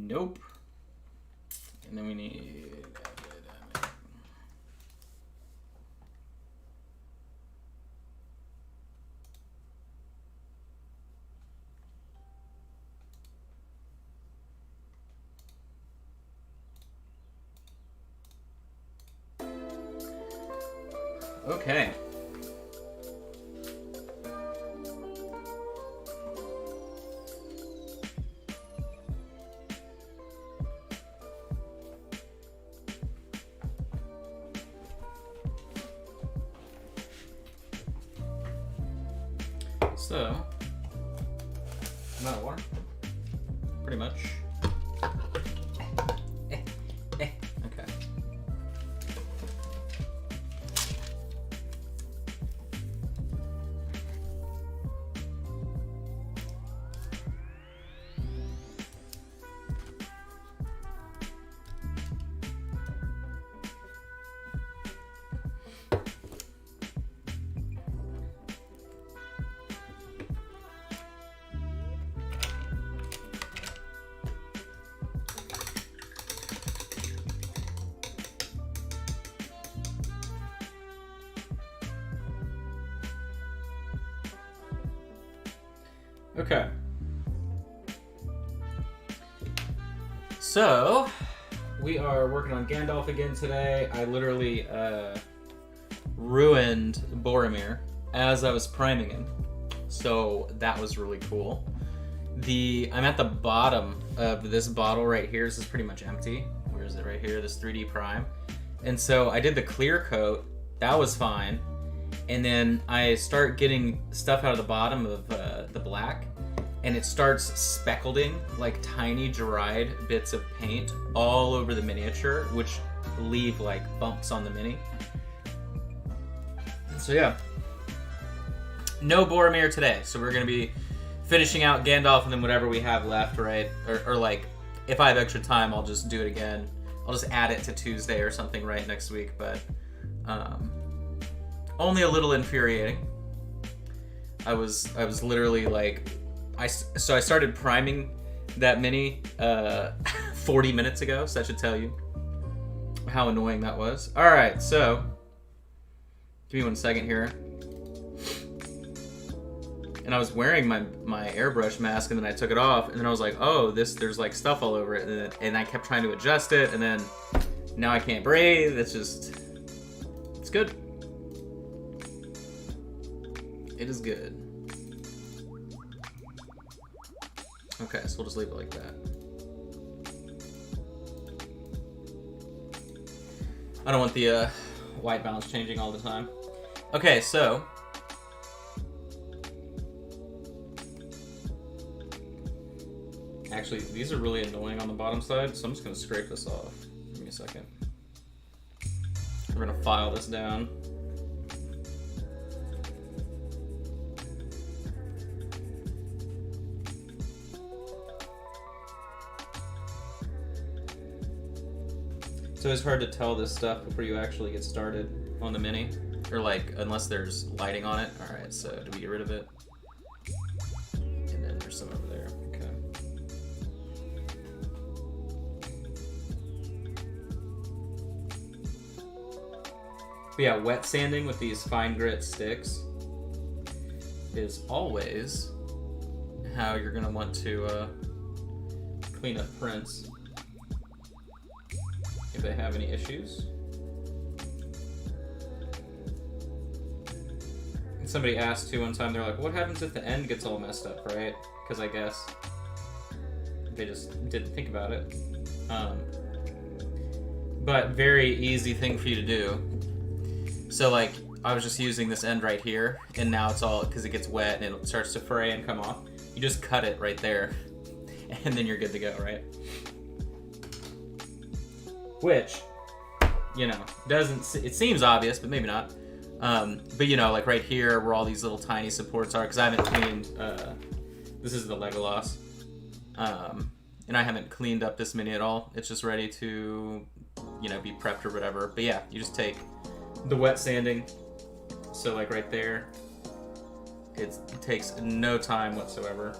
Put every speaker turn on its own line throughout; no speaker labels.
Nope. And then we need... Okay. So, I'm out of water, pretty much. Okay. Okay. So, we are working on Gandalf again today. I literally ruined Boromir as I was priming him. So, that was really cool. I'm at the bottom of this bottle right here. This is pretty much empty. Where is it? Right here, this 3D prime. And so, I did the clear coat. That was fine. And then I start getting stuff out of the bottom of the black, and it starts speckling like tiny dried bits of paint all over the miniature, which leave like bumps on the mini. So yeah, no Boromir today. So we're gonna be finishing out Gandalf and then whatever we have left, right? Or like, if I have extra time, I'll just do it again. I'll just add it to Tuesday or something right next week, but only a little infuriating. I was literally like, I started priming that mini 40 minutes ago, so that should tell you how annoying that was. All right, so give me 1 second here. And I was wearing my airbrush mask, and then I took it off, and then I was like, oh, there's like stuff all over it, and I kept trying to adjust it, and then now I can't breathe. It's good. It is good. Okay, so we'll just leave it like that. I don't want the white balance changing all the time. Okay, so actually, these are really annoying on the bottom side, so I'm just gonna scrape this off. Give me a second. We're gonna file this down. So it's hard to tell this stuff before you actually get started on the Mini, or like, unless there's lighting on it. All right, so do we get rid of it? And then there's some over there, okay. But yeah, wet sanding with these fine grit sticks is always how you're gonna want to clean up prints if they have any issues. And somebody asked too one time, they're like, what happens if the end gets all messed up, right? Because I guess they just didn't think about it. But very easy thing for you to do. So like, I was just using this end right here, and now it's all, because it gets wet and it starts to fray and come off. You just cut it right there, and then you're good to go, right? Which, you know, it seems obvious, but maybe not. But you know, like right here where all these little tiny supports are, because I haven't cleaned, this is the Legolas. And I haven't cleaned up this Mini at all. It's just ready to, you know, be prepped or whatever. But yeah, you just take the wet sanding. So like right there, it takes no time whatsoever.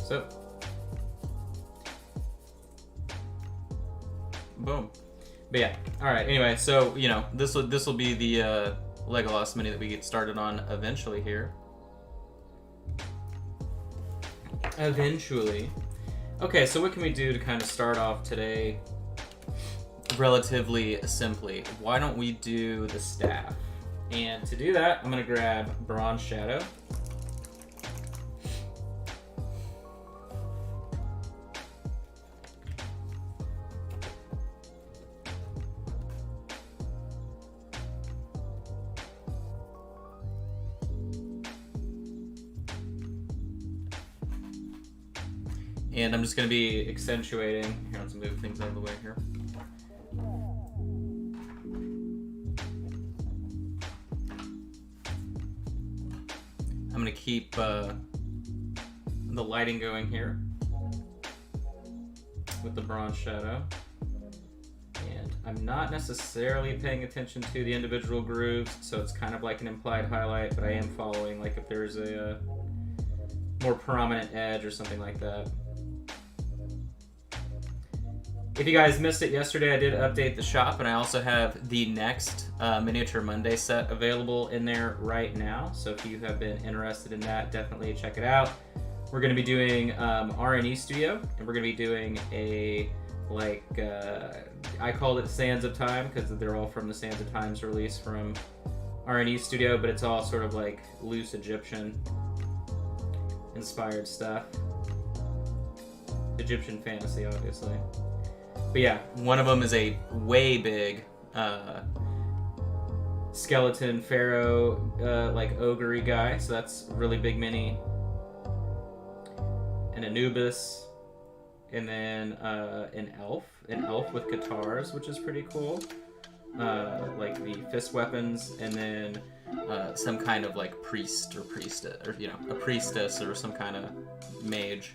So, boom. But yeah, all right. Anyway, so you know, this will be the Legolas mini that we get started on eventually here. Eventually. Okay, so what can we do to kind of start off today relatively simply? Why don't we do the staff? And to do that, I'm gonna grab Bronze Shadow. And I'm just going to be accentuating. Here, let's move things out of the way here. I'm going to keep the lighting going here with the Bronze Shadow. And I'm not necessarily paying attention to the individual grooves, so it's kind of like an implied highlight, but I am following, like if there's a more prominent edge or something like that. If you guys missed it yesterday, I did update the shop, and I also have the next Miniature Monday set available in there right now. So if you have been interested in that, definitely check it out. We're going to be doing R&E Studio, and we're going to be doing a, like, I called it Sands of Time because they're all from the Sands of Times release from R&E Studio, but it's all sort of like loose Egyptian inspired stuff. Egyptian fantasy, obviously. But yeah, one of them is a way big skeleton pharaoh, like ogre guy. So that's a really big mini. An Anubis, and then an elf with guitars, which is pretty cool. Like the fist weapons, and then some kind of like priest or priestess, or you know, a priestess or some kind of mage.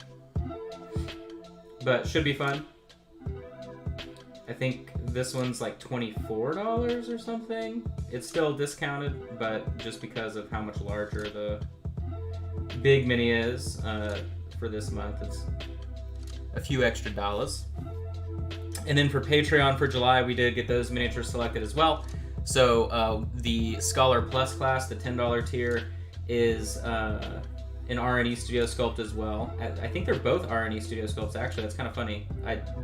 But should be fun. I think this one's like $24 or something. It's still discounted, but just because of how much larger the big mini is for this month, it's a few extra dollars. And then for Patreon for July, we did get those miniatures selected as well. So the Scholar Plus class, the $10 tier, is an R&E Studio sculpt as well. I think they're both R&E Studio sculpts, actually. That's kind of funny.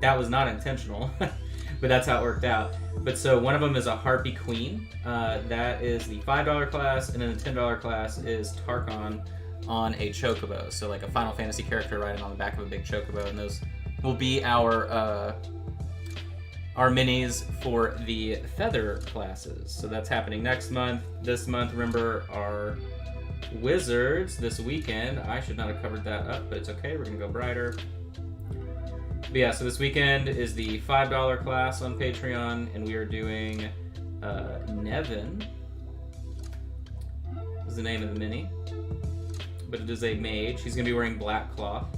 That was not intentional, but that's how it worked out. But so one of them is a Harpy Queen. That is the $5 class, and then the $10 class is Tarkon on a Chocobo. So like a Final Fantasy character riding on the back of a big Chocobo, and those will be our minis for the Feather classes. So that's happening next month. This month, remember, our Wizards this weekend. I should not have covered that up, but it's okay. We're gonna go brighter. But yeah, so this weekend is the $5 class on Patreon, and we are doing Nevin is the name of the mini, but it is a mage. He's gonna be wearing black cloth,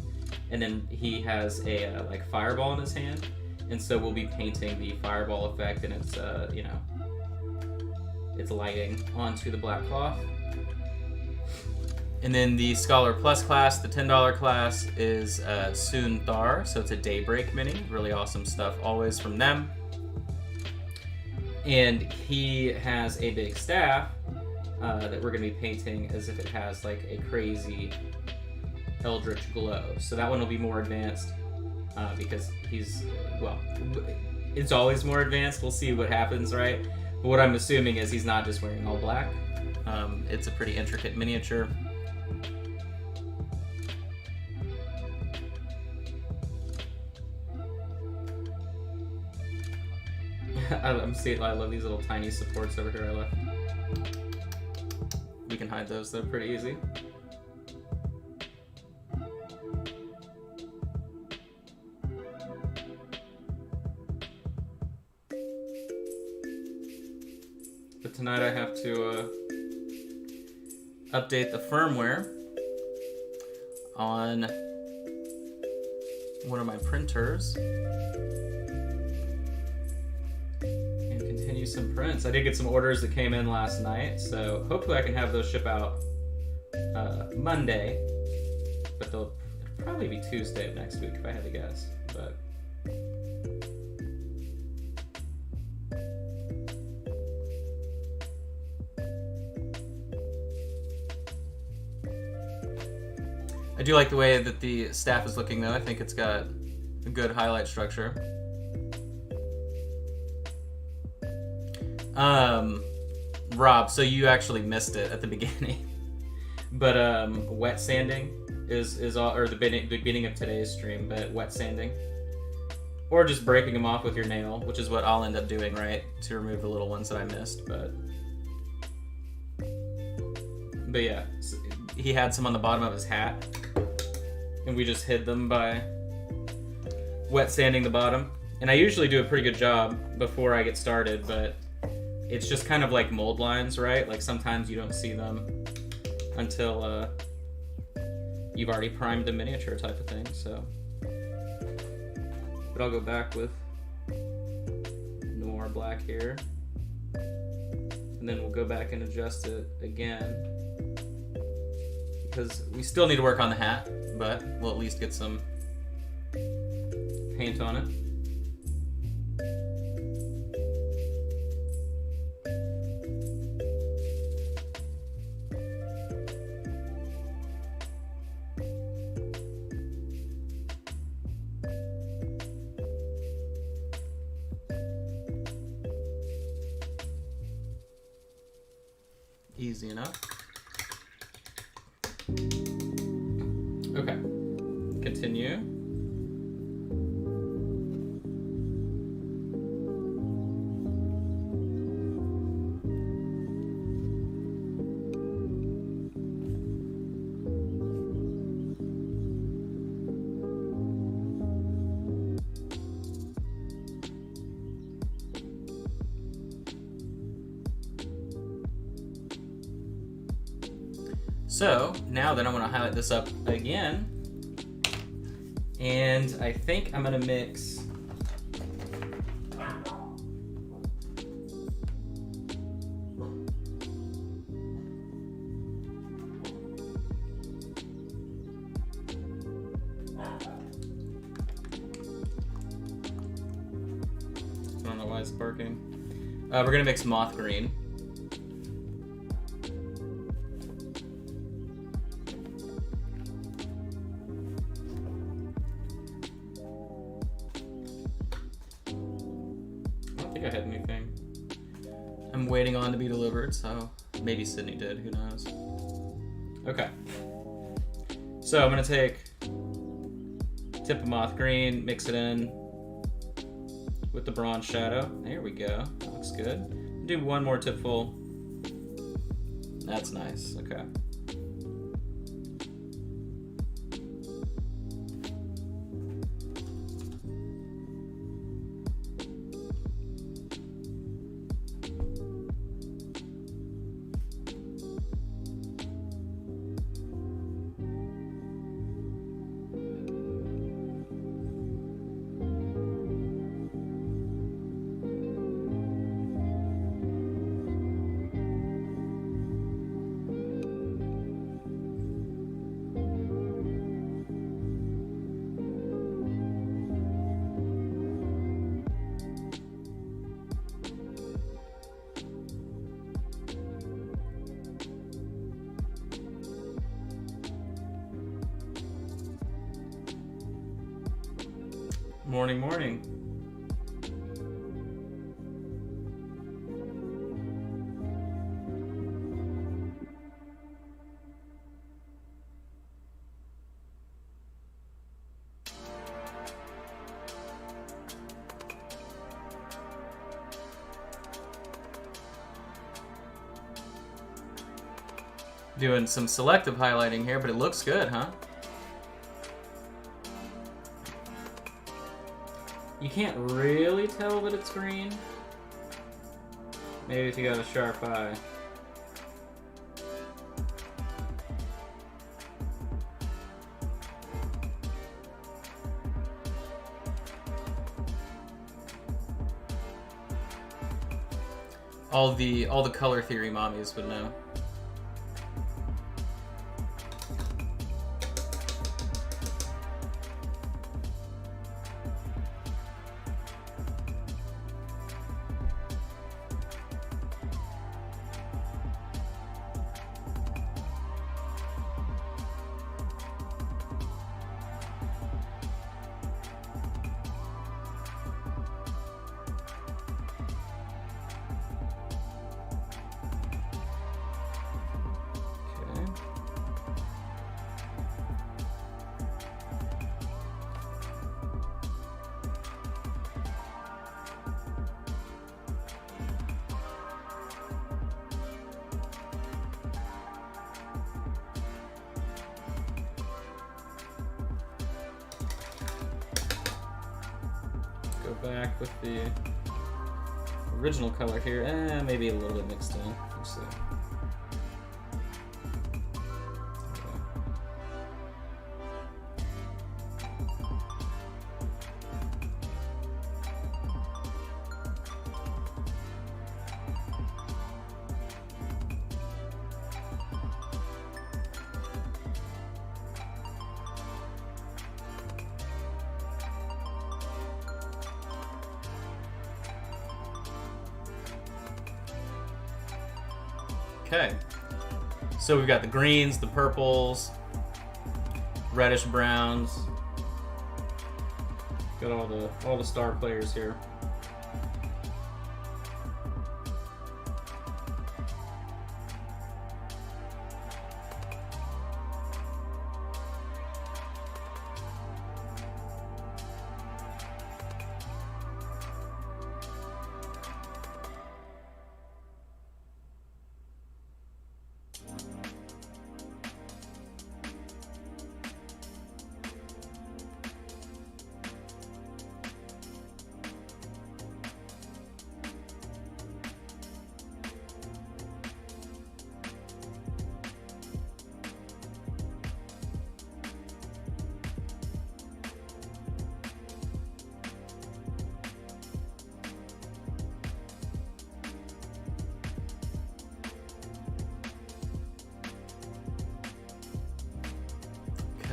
and then he has a like fireball in his hand, and so we'll be painting the fireball effect, and it's you know, it's lighting onto the black cloth. And then the Scholar Plus class, the $10 class, is Soon Thar, so it's a Daybreak mini. Really awesome stuff, always from them. And he has a big staff that we're going to be painting as if it has like a crazy eldritch glow. So that one will be more advanced because he's, well, it's always more advanced. We'll see what happens, right? But what I'm assuming is he's not just wearing all black. It's a pretty intricate miniature. I'm seeing, I love these little tiny supports over here I left. We can hide those though pretty easy. But tonight I have to update the firmware on one of my printers. Some prints. I did get some orders that came in last night, so hopefully I can have those ship out Monday, but they'll probably be Tuesday of next week if I had to guess, but. I do like the way that the staff is looking though. I think it's got a good highlight structure. Rob, so you actually missed it at the beginning. But wet sanding is all, or the beginning of today's stream, but wet sanding. Or just breaking them off with your nail, which is what I'll end up doing, right? To remove the little ones that I missed, but yeah, so he had some on the bottom of his hat, and we just hid them by wet sanding the bottom. And I usually do a pretty good job before I get started, but it's just kind of like mold lines, right? Like sometimes you don't see them until you've already primed the miniature type of thing, so. But I'll go back with Noir Black here. And then we'll go back and adjust it again. Because we still need to work on the hat, but we'll at least get some paint on it. Easy enough. Okay, continue. So now that I'm going to highlight this up again, and I think I'm going to mix I don't know why it's barking. We're going to mix moth green. I had anything. I'm waiting on to be delivered, so maybe Sydney did, who knows. Okay. So I'm gonna take tip of moth green, mix it in with the bronze shadow. There we go, that looks good. Do one more tipful. That's nice, okay. Morning, morning. Doing some selective highlighting here, but it looks good, huh? You can't really tell that it's green. Maybe if you got a sharp eye. All the color theory mommies would know. go back with the original color here, and maybe a little bit mixed in. Let's see. Okay, so we've got the greens, the purples, reddish browns. Got all the star players here.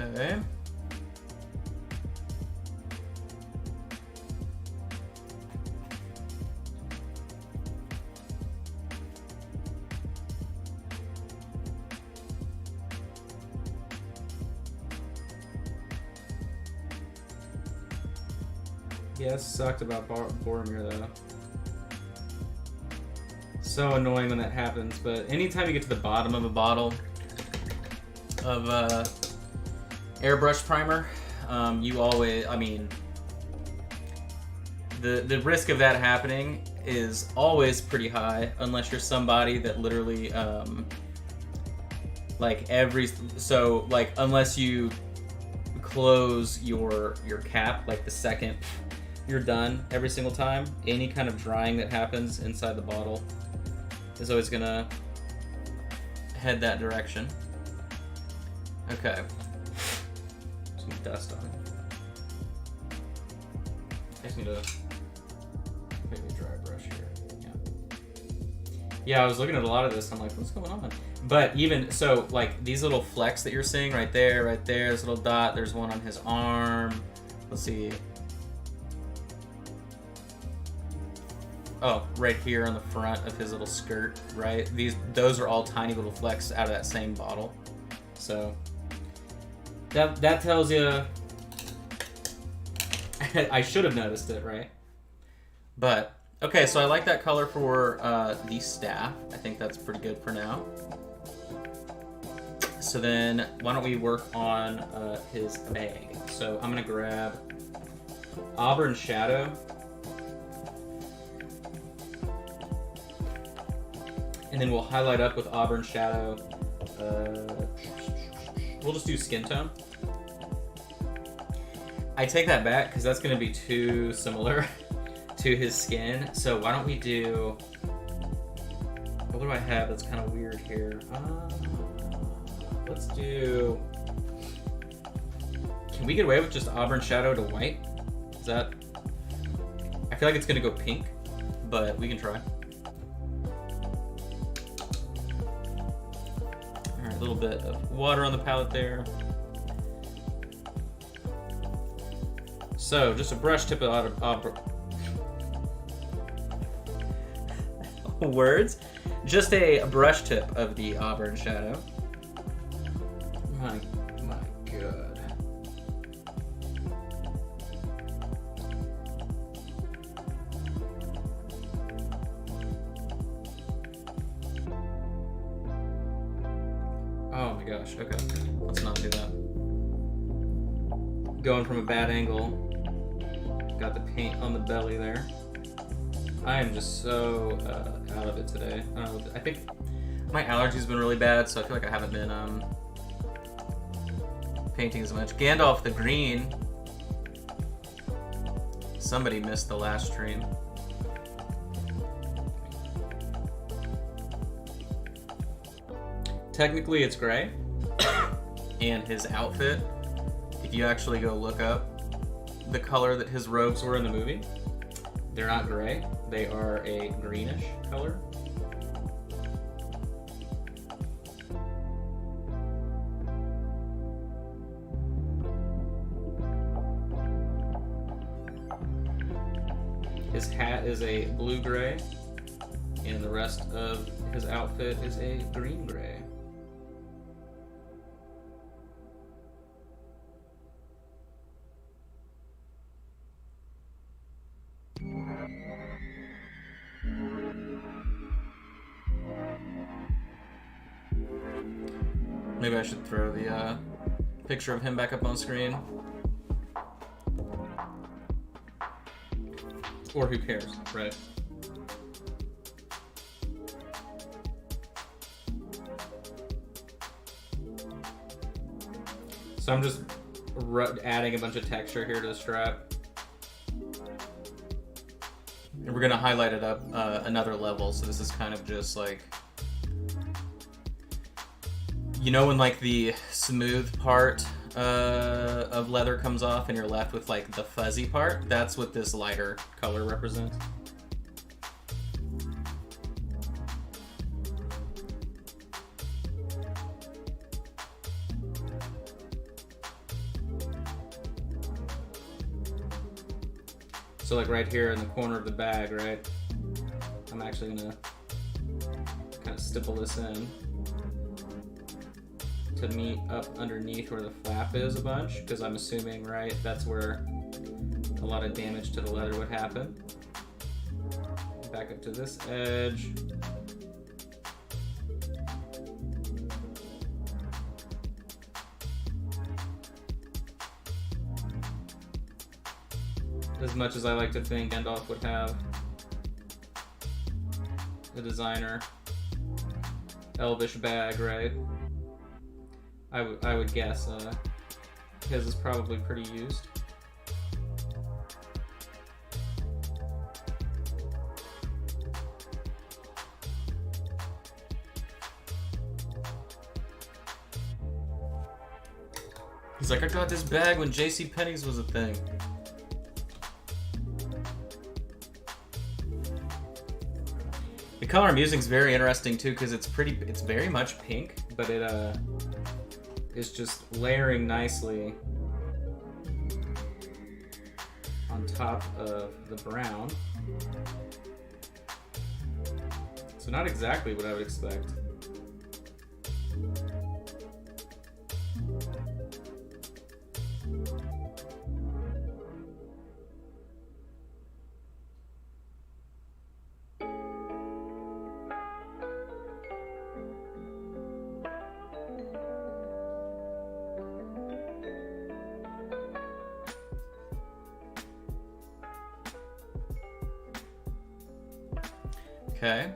Okay. Yeah, it sucked about Boromir though. So annoying when that happens, but anytime you get to the bottom of a bottle of airbrush primer, you always, I mean, the risk of that happening is always pretty high unless you're somebody that literally unless you close your cap like the second you're done every single time, any kind of drying that happens inside the bottle is always gonna head that direction. Okay. Some dust on it. I just need to maybe a dry brush here. Yeah, I was looking at a lot of this. I'm like, what's going on? But even so, like these little flecks that you're seeing right there, this little dot. There's one on his arm. Let's see. Oh, right here on the front of his little skirt, right? Those are all tiny little flecks out of that same bottle. So that tells you. I should have noticed it, right? But okay, so I like that color for the staff. I think that's pretty good for now. So then, why don't we work on his bag? So I'm gonna grab Auburn Shadow. And then we'll highlight up with Auburn Shadow. We'll just do Skin Tone. I take that back because that's going to be too similar to his skin. So why don't we do... What do I have that's kind of weird here? Let's do... Can we get away with just Auburn Shadow to white? Is that... I feel like it's going to go pink, but we can try. A little bit of water on the palette there. So just a brush tip of words. Just a brush tip of the Auburn Shadow. My God. Oh my gosh, okay. Let's not do that. Going from a bad angle. Got the paint on the belly there. I am just so out of it today. I think my allergies been really bad, so I feel like I haven't been painting as much. Gandalf the green. Somebody missed the last stream. Technically it's gray. And his outfit, if you actually go look up the color that his robes were in the movie, they're not gray. They are a greenish color. His hat is a blue-gray, and the rest of his outfit is a green-gray. Maybe I should throw the picture of him back up on screen. Or who cares, right? So I'm just adding a bunch of texture here to the strap. And we're gonna highlight it up another level, so this is kind of just like, you know when like the smooth part of leather comes off and you're left with like the fuzzy part? That's what this lighter color represents. So like right here in the corner of the bag, right? I'm actually gonna kind of stipple this in to meet up underneath where the flap is a bunch, because I'm assuming, right, that's where a lot of damage to the leather would happen. Back up to this edge. As much as I like to think Gandalf would have the designer elvish bag, right? I would guess his is probably pretty used. He's like, I got this bag when JCPenney's was a thing. The color I'm using is very interesting too, because it's very much pink, but it's just layering nicely on top of the brown. So not exactly what I would expect. Okay.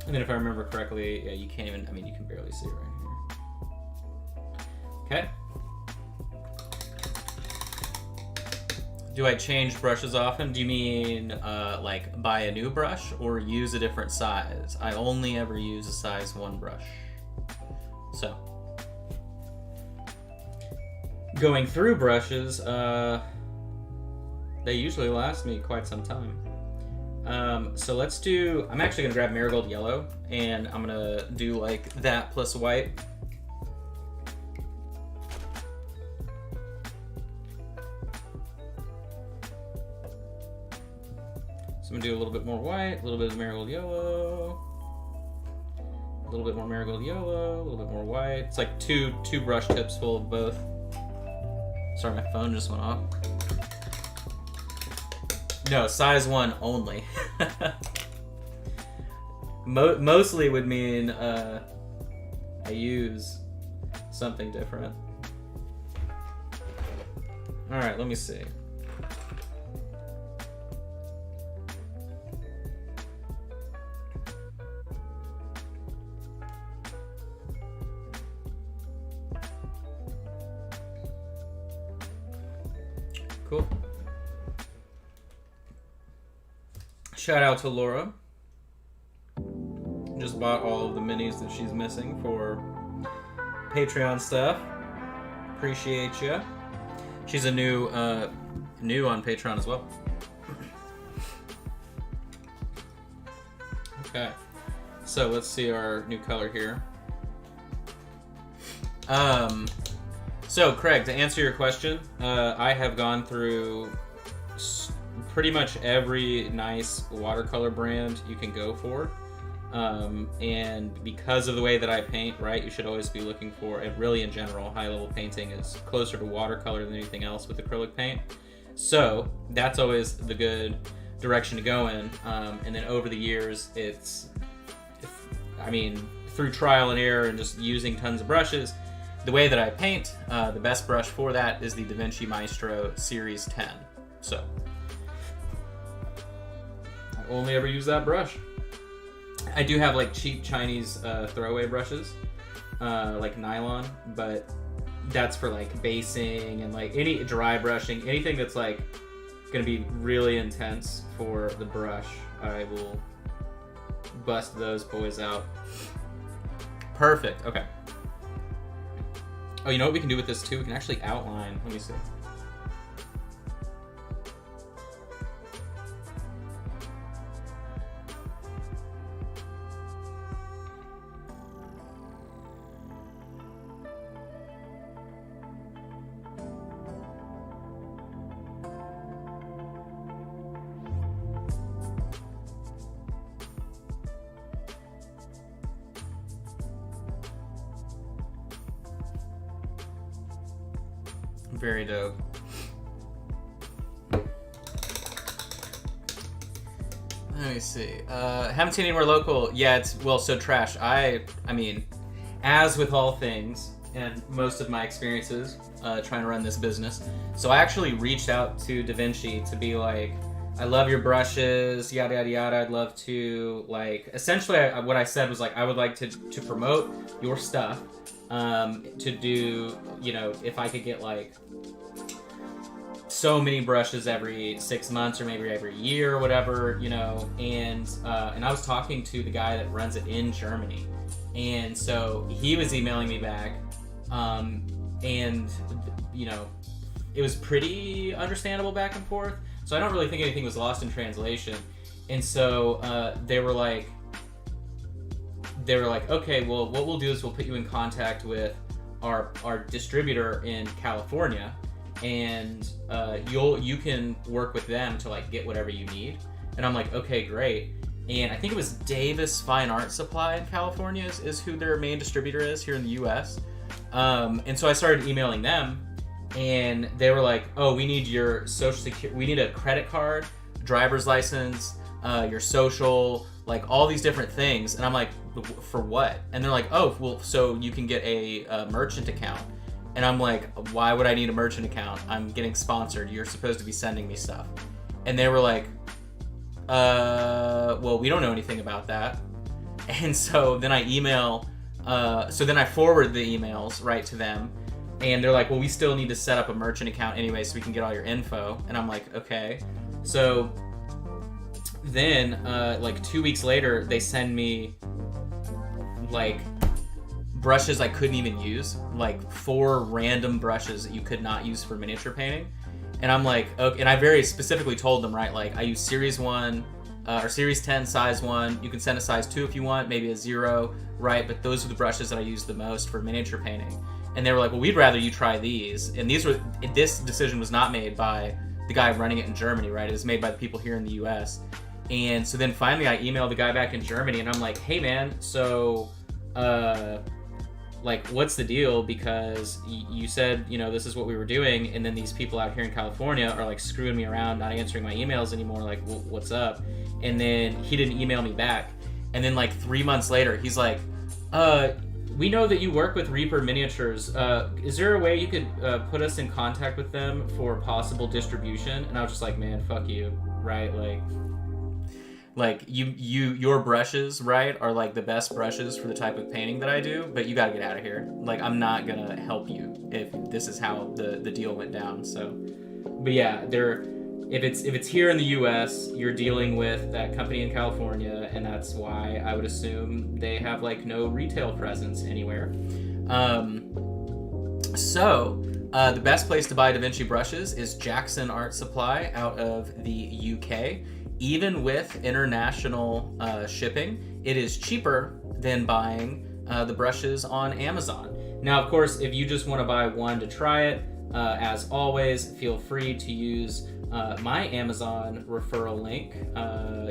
And then if I remember correctly, yeah, you can't even, I mean, you can barely see it right here. Okay. Do I change brushes often? Do you mean like buy a new brush or use a different size? I only ever use a size 1 brush. So, going through brushes, they usually last me quite some time. So let's do, I'm actually gonna grab Marigold Yellow and I'm gonna do like that plus white. So I'm gonna do a little bit more white, a little bit of marigold yellow, a little bit more marigold yellow, a little bit more white. It's like two brush tips full of both. Sorry, my phone just went off. No, size 1 only. Mostly would mean I use something different. All right, let me see. Cool. Shout out to Laura. Just bought all of the minis that she's missing for Patreon stuff. Appreciate you. She's a new on Patreon as well. Okay. So let's see our new color here. So Craig, to answer your question, I have gone through pretty much every nice watercolor brand you can go for. And because of the way that I paint, right, you should always be looking for, and really in general, high-level painting is closer to watercolor than anything else with acrylic paint. So that's always the good direction to go in. And then over the years, through trial and error and just using tons of brushes, the way that I paint, the best brush for that is the DaVinci Maestro Series 10. So I only ever use that brush. I do have like cheap Chinese throwaway brushes, like nylon, but that's for like basing and like any dry brushing, anything that's like gonna be really intense for the brush. I will bust those boys out. Perfect. Okay. Oh, you know what we can do with this too? We can actually outline. Let me see. Very dope. Let me see. Haven't seen anywhere local. Yeah, it's, well, so Trash. I mean, as with all things, and most of my experiences trying to run this business, so I actually reached out to DaVinci to be like, I love your brushes, yada yada yada. I'd love to, like, essentially what I said was like, I would like to promote your stuff. To do, you know, if I could get like so many brushes every 6 months or maybe every year or whatever, you know, and I was talking to the guy that runs it in Germany, and so he was emailing me back, and you know, it was pretty understandable back and forth, so I don't really think anything was lost in translation, and so they were like, okay, well, what we'll do is we'll put you in contact with our distributor in California, and you can work with them to like get whatever you need. And I'm like, okay, great. And I think it was Davis Fine Art Supply in California is who their main distributor is here in the U.S. And so I started emailing them, and they were like, oh, we need your social security, we need a credit card, driver's license, your social, like all these different things. And I'm like, for what? And they're like, oh, well, so you can get a merchant account. And I'm like, why would I need a merchant account? I'm getting sponsored. You're supposed to be sending me stuff. And they were like, well, we don't know anything about that. And so then I forward the emails right to them. And they're like, well, we still need to set up a merchant account anyway so we can get all your info. And I'm like, okay. So then, like 2 weeks later, they send me like brushes I couldn't even use, like 4 random brushes that you could not use for miniature painting. And I'm like, okay, and I very specifically told them, right, like I use Series 1 or Series 10 size 1. You can send a size 2 if you want, maybe a 0, right? But those are the brushes that I use the most for miniature painting. And they were like, well, we'd rather you try these. And this decision was not made by the guy running it in Germany, right? It was made by the people here in the US. And so then finally I emailed the guy back in Germany, and I'm like, hey man, so like, what's the deal? Because you said, you know, this is what we were doing, and then these people out here in California are like screwing me around, not answering my emails anymore. Like, what's up? And then he didn't email me back. And then like 3 months later, he's like, we know that you work with Reaper Miniatures. Is there a way you could put us in contact with them for possible distribution? And I was just like, man, fuck you, right? Like your brushes, right, are like the best brushes for the type of painting that I do, but you gotta get out of here. Like, I'm not gonna help you if this is how the deal went down. So, but yeah, if it's here in the U.S., you're dealing with that company in California, and that's why I would assume they have like no retail presence anywhere. So the best place to buy DaVinci brushes is Jackson Art Supply out of the UK. Even with international shipping, it is cheaper than buying the brushes on Amazon. Now, of course, if you just want to buy one to try it, as always, feel free to use my Amazon referral link.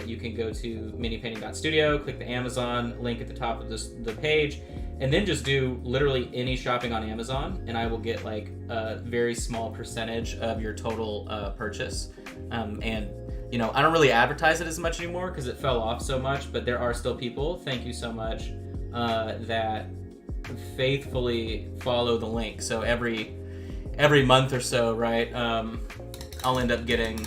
You can go to minipainting.studio, click the Amazon link at the top of the page, and then just do literally any shopping on Amazon, and I will get like a very small percentage of your total purchase. And you know, I don't really advertise it as much anymore because it fell off so much, but there are still people, thank you so much, that faithfully follow the link. So every month or so, right, I'll end up getting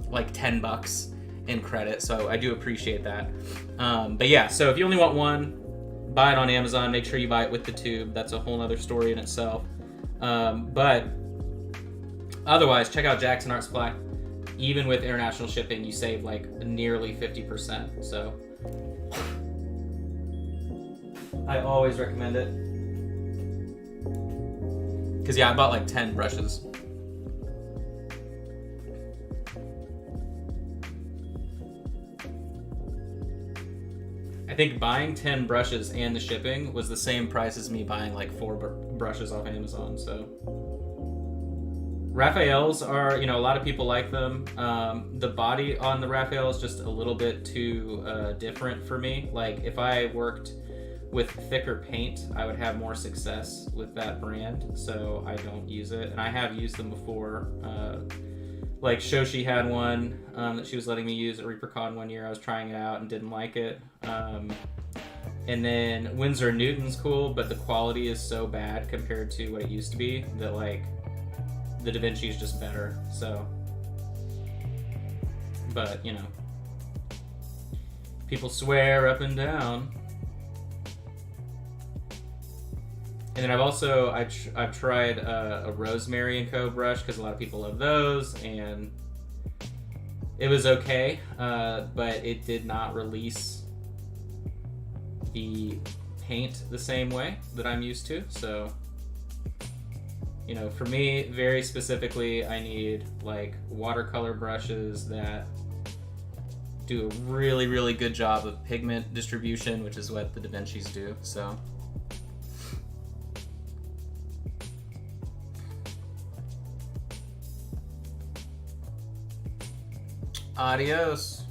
like $10 in credit. So I do appreciate that. But yeah, so if you only want one, buy it on Amazon. Make sure you buy it with the tube. That's a whole other story in itself. But otherwise, check out Jackson Art Supply. Even with international shipping, you save like nearly 50%. So I always recommend it. Because yeah, I bought like 10 brushes. I think buying 10 brushes and the shipping was the same price as me buying like 4 brushes off Amazon. So Raphaels are, you know, a lot of people like them. The body on the Raphael is just a little bit too different for me. Like, if I worked with thicker paint, I would have more success with that brand, so I don't use it. And I have used them before. Like, Shoshi had one that she was letting me use at ReaperCon one year. I was trying it out and didn't like it. And then Winsor Newton's cool, but the quality is so bad compared to what it used to be that, like, the DaVinci is just better. So, but you know, people swear up and down. And then I've tried a Rosemary & Co. brush because a lot of people love those, and it was okay, but it did not release the paint the same way that I'm used to. So, you know, for me, very specifically, I need like watercolor brushes that do a really, really good job of pigment distribution, which is what the DaVincis do. So, adios.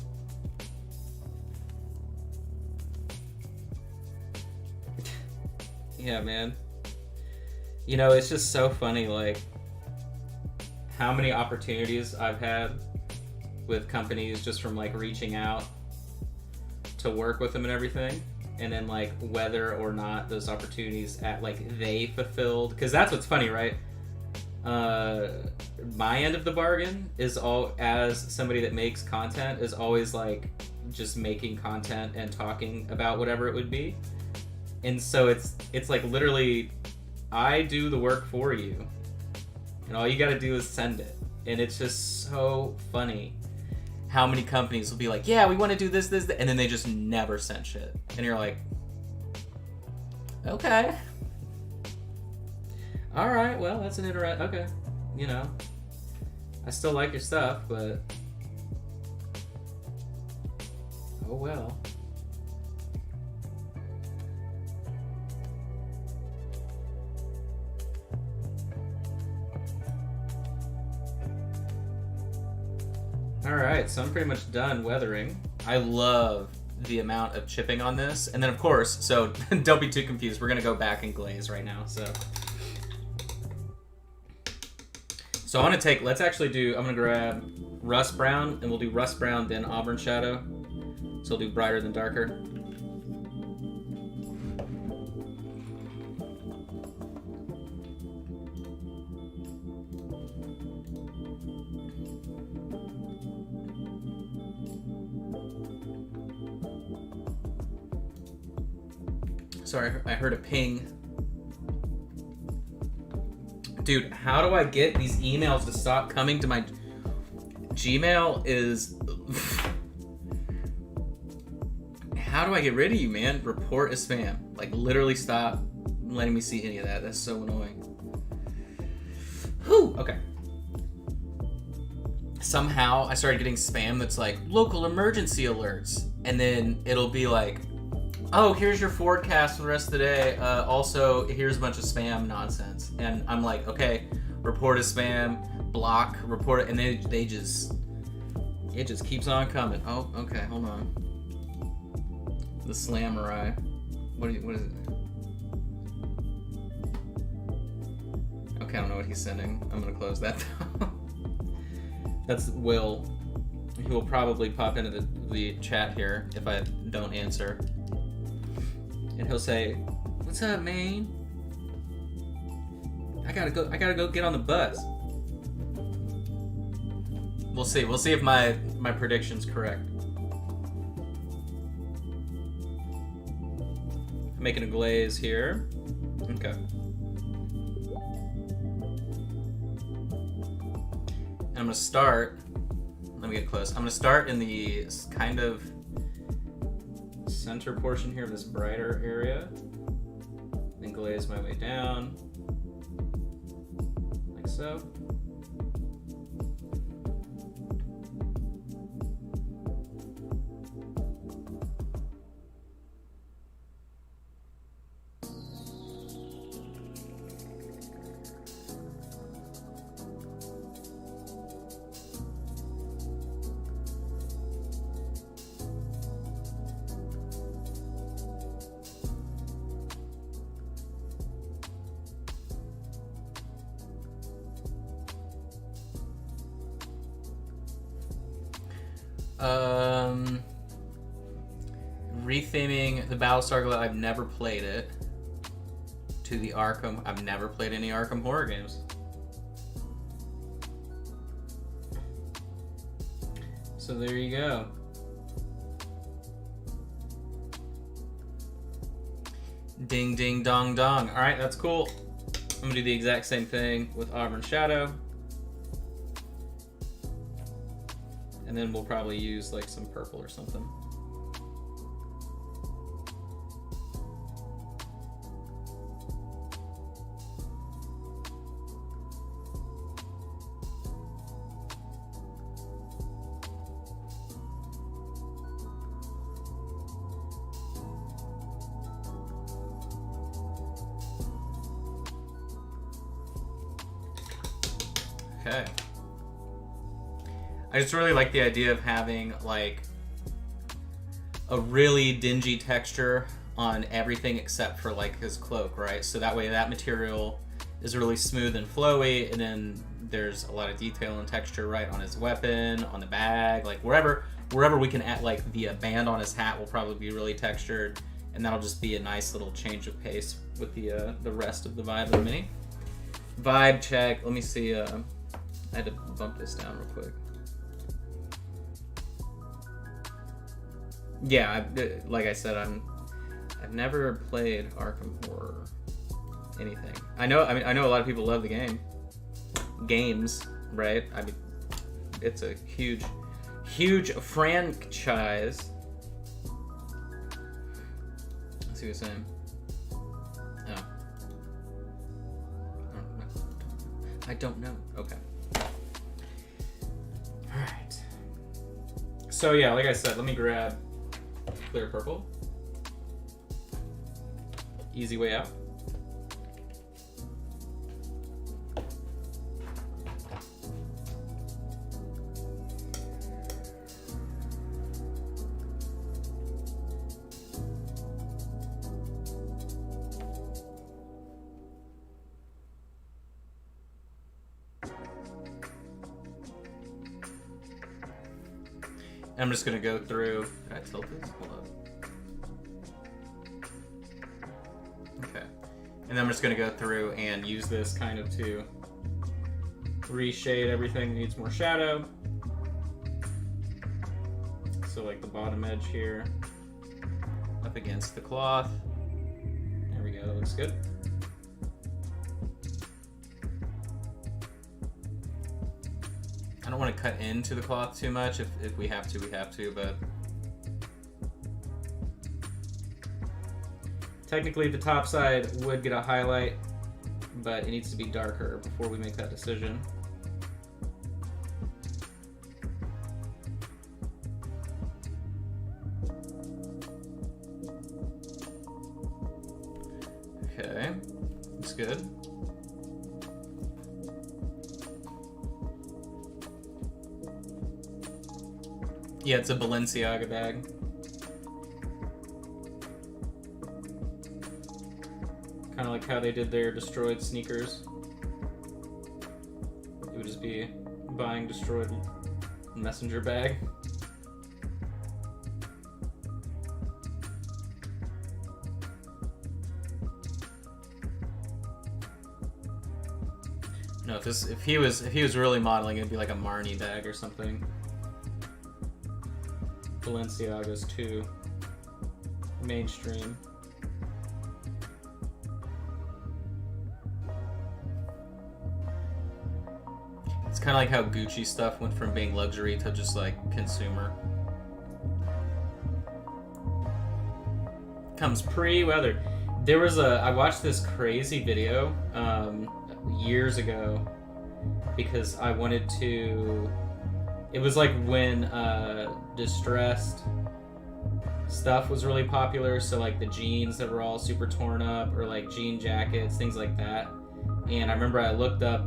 Yeah, man. You know, it's just so funny, like, how many opportunities I've had with companies just from, like, reaching out to work with them and everything, and then, like, whether or not those opportunities they fulfilled, because that's what's funny, right? My end of the bargain is as somebody that makes content, is always, like, just making content and talking about whatever it would be. And so it's like, literally, I do the work for you, and all you gotta do is send it. And it's just so funny how many companies will be like, yeah, we want to do this, and then they just never send shit. And you're like, okay. All right, well, that's an okay. You know, I still like your stuff, but oh well. All right, so I'm pretty much done weathering. I love the amount of chipping on this. And then of course, so don't be too confused. We're gonna go back and glaze right now, so. So I wanna take, let's actually do, I'm gonna grab rust brown and we'll do rust brown, then auburn shadow. So we'll do brighter than darker. Sorry, I heard a ping. Dude, how do I get these emails to stop coming to my Gmail is... How do I get rid of you, man? Report as spam. Like, literally stop letting me see any of that. That's so annoying. Whew, okay. Somehow, I started getting spam that's like, local emergency alerts. And then it'll be like, oh, here's your forecast for the rest of the day. Also, here's a bunch of spam nonsense. And I'm like, okay, report as spam, block, report it. And they just, it just keeps on coming. Oh, okay, hold on. The Slamurai. What is it? Okay, I don't know what he's sending. I'm gonna close that though. That's Will. He will probably pop into the chat here if I don't answer. And he'll say, "What's up, man? I gotta go get on the bus." We'll see. We'll see if my prediction's correct. Making a glaze here. Okay. And I'm gonna start. Let me get close. I'm gonna start in the kind of center portion here of this brighter area. Then glaze my way down. Like so. Retheming the Battlestar Galactica. I've never played it. To the Arkham. I've never played any Arkham horror games. So there you go. Ding ding dong dong. Alright, that's cool. I'm gonna do the exact same thing with Auburn Shadow. And then we'll probably use like some purple or something. Okay. I just really like the idea of having like a really dingy texture on everything except for like his cloak, right? So that way that material is really smooth and flowy, and then there's a lot of detail and texture right on his weapon, on the bag, like wherever we can add, like the band on his hat will probably be really textured, and that'll just be a nice little change of pace with the rest of the vibe of the mini. Vibe check. Let me see. I had to bump this down real quick. Yeah, like I said, I've never played Arkham Horror anything. I know a lot of people love the games, right? I mean, it's a huge franchise. Let's see what he's saying. Oh, I don't know. Okay. All right. So yeah, like I said, let me grab clear purple. Easy way out. I'm just gonna go through. Did I tilt this? Hold up. Okay. And then I'm just gonna go through and use this kind of to reshade everything that needs more shadow. So like the bottom edge here, up against the cloth. There we go, that looks good. I don't want to cut into the cloth too much. If we have to, we have to, but technically the top side would get a highlight, but it needs to be darker before we make that decision. Okay, that's good. Yeah, it's a Balenciaga bag. Kind of like how they did their destroyed sneakers. It would just be buying destroyed messenger bag. No, if he was really modeling, it'd be like a Marni bag or something. Balenciaga's too mainstream. It's kind of like how Gucci stuff went from being luxury to just like consumer. Comes pre-weathered. There was I watched this crazy video years ago because I wanted to. It was like when distressed stuff was really popular, so like the jeans that were all super torn up, or like jean jackets, things like that. And I remember I looked up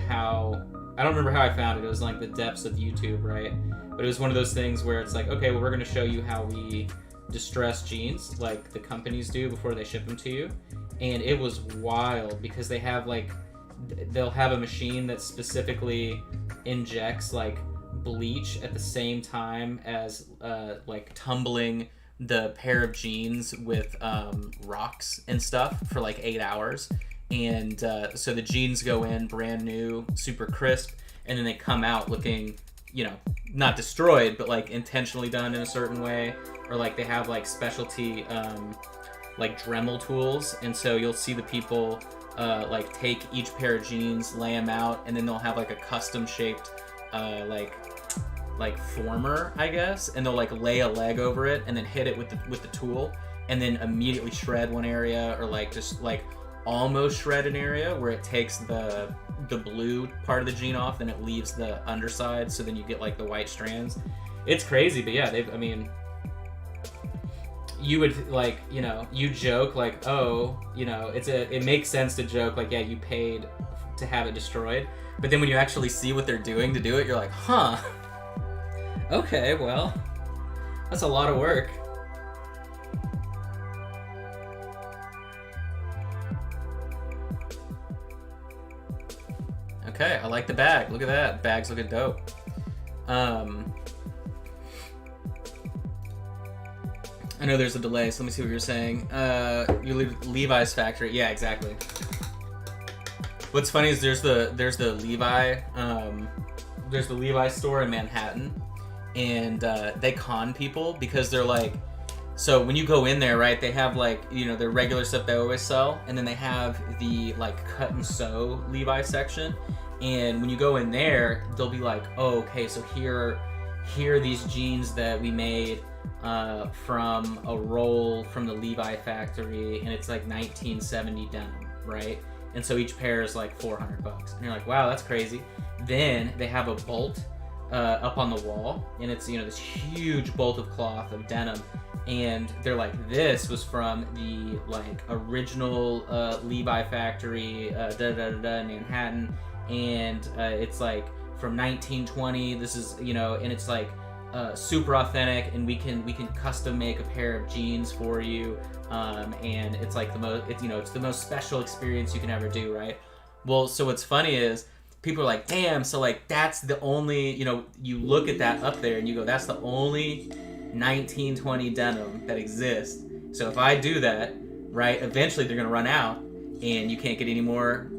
how, I don't remember how I found it. It was like the depths of YouTube, right? But it was one of those things where it's like, okay, well, we're going to show you how we distress jeans, like the companies do before they ship them to you. And it was wild because they have like, they'll have a machine that specifically injects like bleach at the same time as like tumbling the pair of jeans with rocks and stuff for like 8 hours. And so the jeans go in brand new, super crisp, and then they come out looking, you know, not destroyed, but like intentionally done in a certain way. Or like they have like specialty like Dremel tools, and so you'll see the people like take each pair of jeans, lay them out, and then they'll have like a custom shaped like former, I guess, and they'll like lay a leg over it and then hit it with the tool, and then immediately shred one area, or like just like almost shred an area where it takes the blue part of the jean off, then it leaves the underside, so then you get like the white strands. It's crazy, but yeah, I mean, you would like, you know, you joke like, oh, you know, it makes sense to joke like, yeah, you paid to have it destroyed, but then when you actually see what they're doing to do it, you're like, huh, okay, well, that's a lot of work. Okay, I like the bag. Look at that. Bag's looking dope. I know there's a delay, so let me see what you're saying. Levi's factory. Yeah, exactly. What's funny is there's the Levi store in Manhattan, and they con people because they're like, so when you go in there, right, they have like, you know, their regular stuff they always sell, and then they have the like cut and sew Levi section. And when you go in there, they'll be like, oh, okay, so here are these jeans that we made from a roll from the Levi factory, and it's like 1970 denim, right? And so each pair is like $400, and you're like, wow, that's crazy. Then they have a bolt up on the wall, and it's, you know, this huge bolt of cloth of denim, and they're like, this was from the like original Levi factory in Manhattan, and it's like from 1920. This is, you know, and it's like super authentic, and we can custom make a pair of jeans for you, and it's like the most, it's the most special experience you can ever do, right? Well, so what's funny is people are like, damn, so like that's the only, you look at that up there and you go, that's the only 1920 denim that exists. So if I do that, right, eventually they're gonna run out and you can't get any more,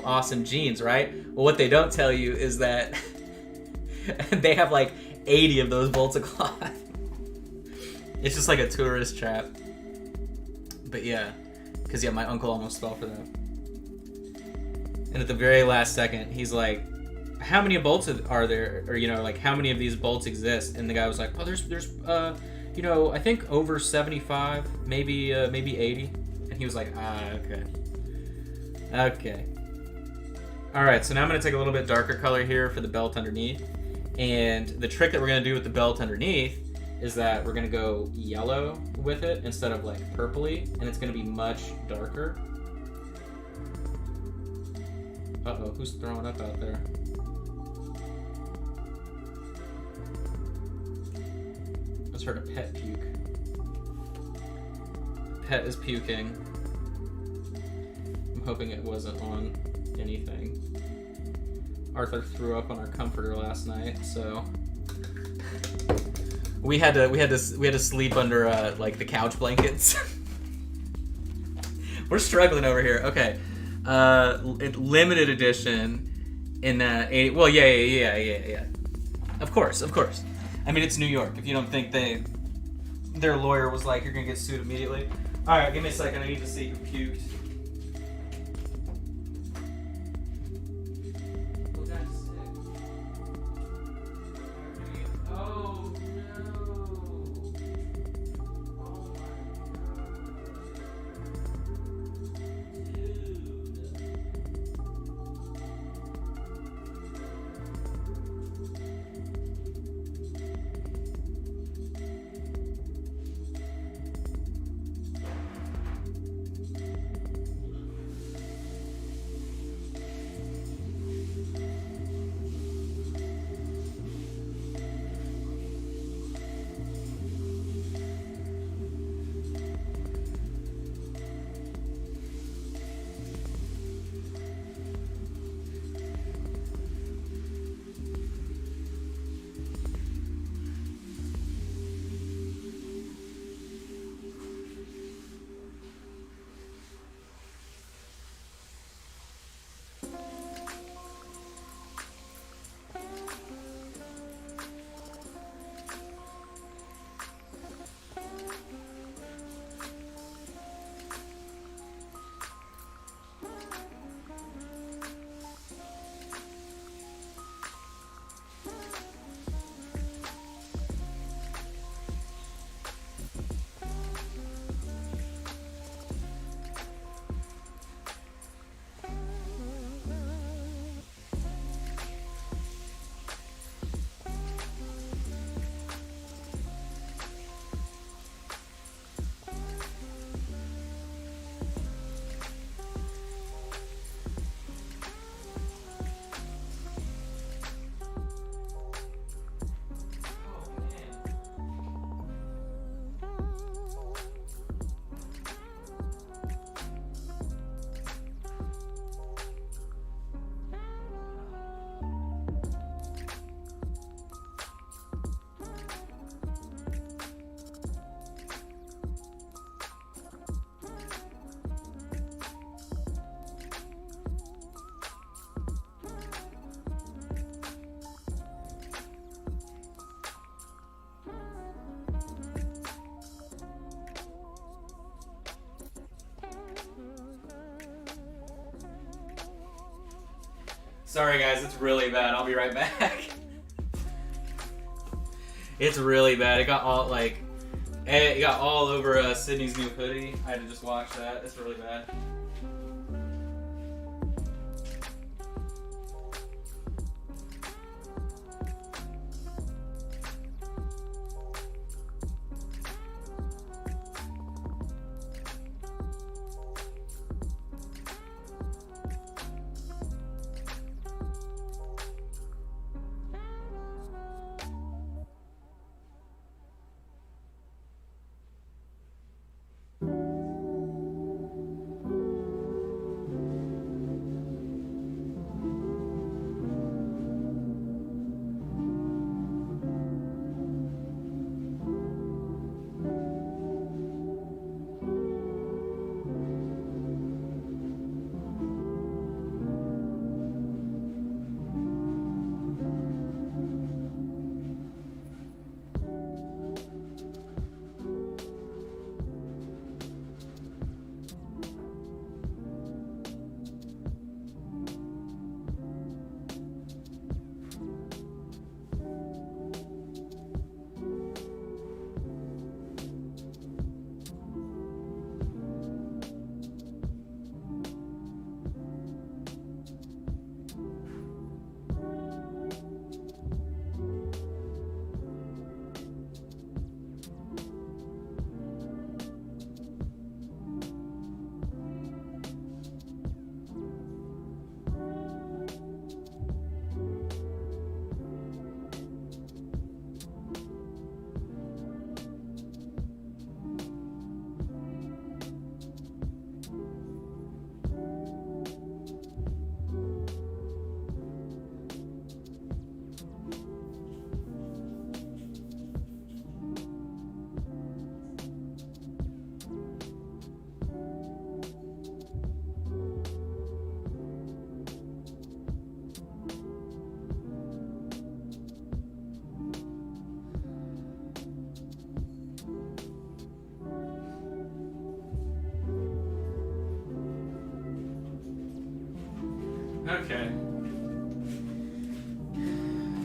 awesome jeans, right? Well, what they don't tell you is that they have like 80 of those bolts of cloth. It's just like a tourist trap. But yeah, because my uncle almost fell for that. And at the very last second, he's like, how many bolts are there? Or, like, how many of these bolts exist? And the guy was like, oh, there's I think over 75, maybe 80. And he was like, okay. Okay. All right, so now I'm going to take a little bit darker color here for the belt underneath. And the trick that we're going to do with the belt underneath is that we're going to go yellow with it instead of like purpley, and it's going to be much darker. Uh-oh, who's throwing up out there? I just heard a pet puke. Pet is puking. I'm hoping it wasn't on anything. Arthur threw up on our comforter last night, so we had to sleep under like the couch blankets. We're struggling over here. Okay, limited edition in that. Well, yeah. Of course. I mean, it's New York. If you don't think their lawyer was like, you're gonna get sued immediately. All right, give me a second. I need to see who puked. Sorry guys, it's really bad. I'll be right back. It's really bad. It got all over Sydney's new hoodie. I had to just wash that. It's really bad. Okay.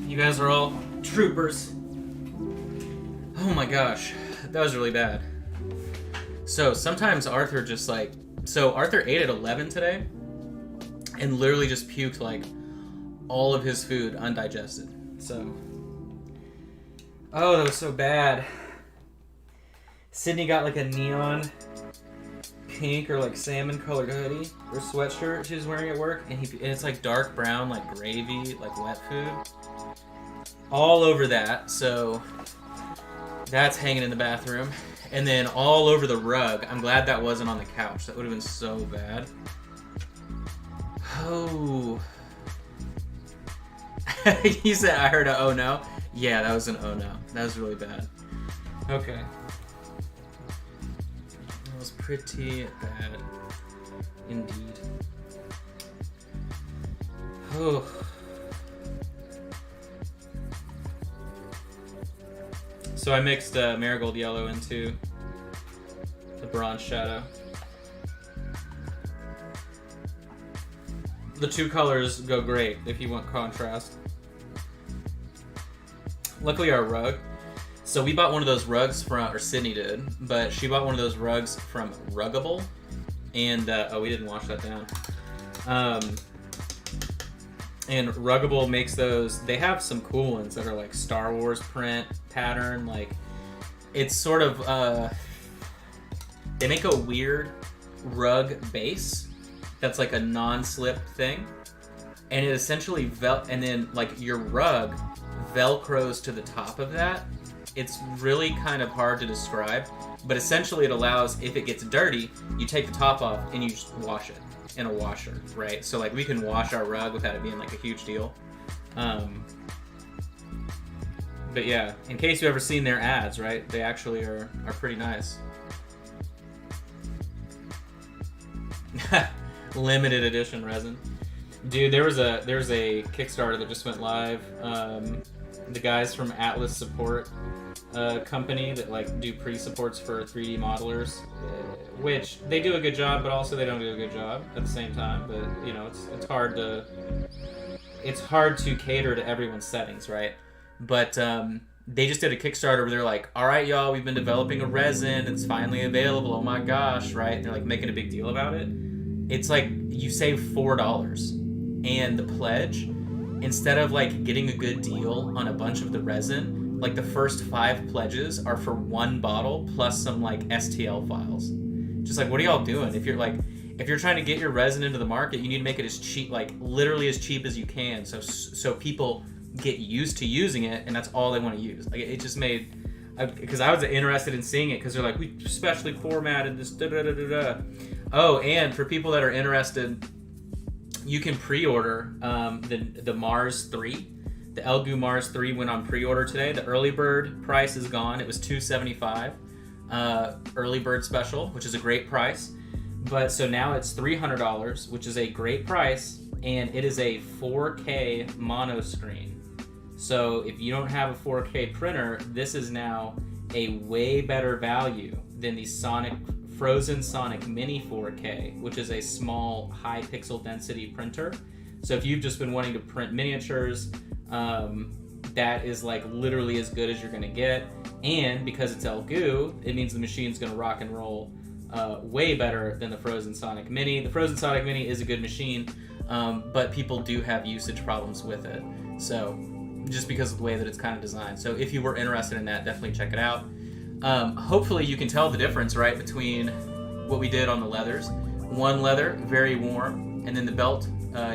You guys are all troopers. Oh my gosh, that was really bad. So sometimes Arthur just like... So Arthur ate at 11 today and literally just puked like all of his food undigested. So... Oh, that was so bad. Sydney got like a neon pink or like salmon colored hoodie or sweatshirt she was wearing at work, and it's like dark brown, like gravy, like wet food. All over that, so that's hanging in the bathroom. And then all over the rug. I'm glad that wasn't on the couch. That would have been so bad. Oh. He said, I heard a oh no. Yeah, that was an oh no. That was really bad. Okay. That was pretty bad. Indeed. Oh. So I mixed marigold yellow into the bronze shadow. The two colors go great if you want contrast. Luckily our rug. So we bought one of those rugs from, or Sydney did, but she bought one of those rugs from Ruggable. And, oh, we didn't wash that down. And Ruggable makes those, they have some cool ones that are like Star Wars print pattern, like it's sort of they make a weird rug base that's like a non-slip thing, and it essentially and then like your rug velcros to the top of that. It's really kind of hard to describe, but essentially it allows, if it gets dirty, you take the top off and you just wash it in a washer, right? So like we can wash our rug without it being like a huge deal. But yeah, in case you've ever seen their ads, right? They actually are pretty nice. Limited edition resin. Dude, there's a Kickstarter that just went live. The guys from Atlas Support company that like do pre-supports for 3D modelers, which they do a good job, but also they don't do a good job at the same time. But you know, it's hard to cater to everyone's settings, right? But they just did a Kickstarter where they're like, all right, y'all, we've been developing a resin. It's finally available. Oh my gosh, right? And they're like making a big deal about it. It's like you save $4, and the pledge, instead of like getting a good deal on a bunch of the resin, like the first 5 pledges are for 1 bottle plus some like STL files. Just like, what are y'all doing? If you're trying to get your resin into the market, you need to make it as cheap, like literally as cheap as you can, so people get used to using it, and that's all they want to use. Like it just made, because I was interested in seeing it, because they're like, we specially formatted this Oh, and for people that are interested, you can pre-order the Mars 3. The Elgu Mars 3 went on pre-order today. The early bird price is gone. It was $275 early bird special, which is a great price. But so now it's $300, which is a great price, and it is a 4K mono screen. So if you don't have a 4K printer, this is now a way better value than the Frozen Sonic Mini 4K, which is a small high pixel density printer. So if you've just been wanting to print miniatures, that is like literally as good as you're gonna get. And because it's Elgu, it means the machine's gonna rock and roll way better than the Frozen Sonic Mini. The Frozen Sonic Mini is a good machine, but people do have usage problems with it. So just because of the way that it's kind of designed. So if you were interested in that, definitely check it out. Hopefully you can tell the difference, right, between what we did on the leathers. One leather, very warm, and then the belt,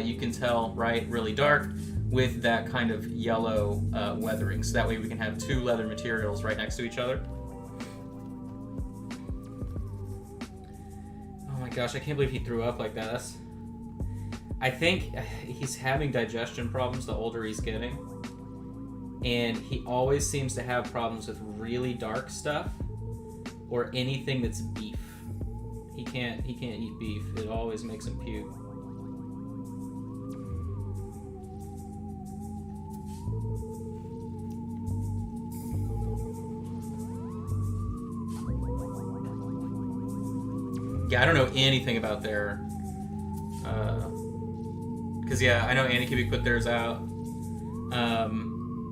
you can tell, right, really dark with that kind of yellow weathering. So that way we can have 2 leather materials right next to each other. Oh my gosh, I can't believe he threw up like that. I think he's having digestion problems the older he's getting. And he always seems to have problems with really dark stuff or anything that's beef. He can't eat beef. It always makes him puke. Yeah, I don't know anything about their Because yeah, I know Anycubic put theirs out.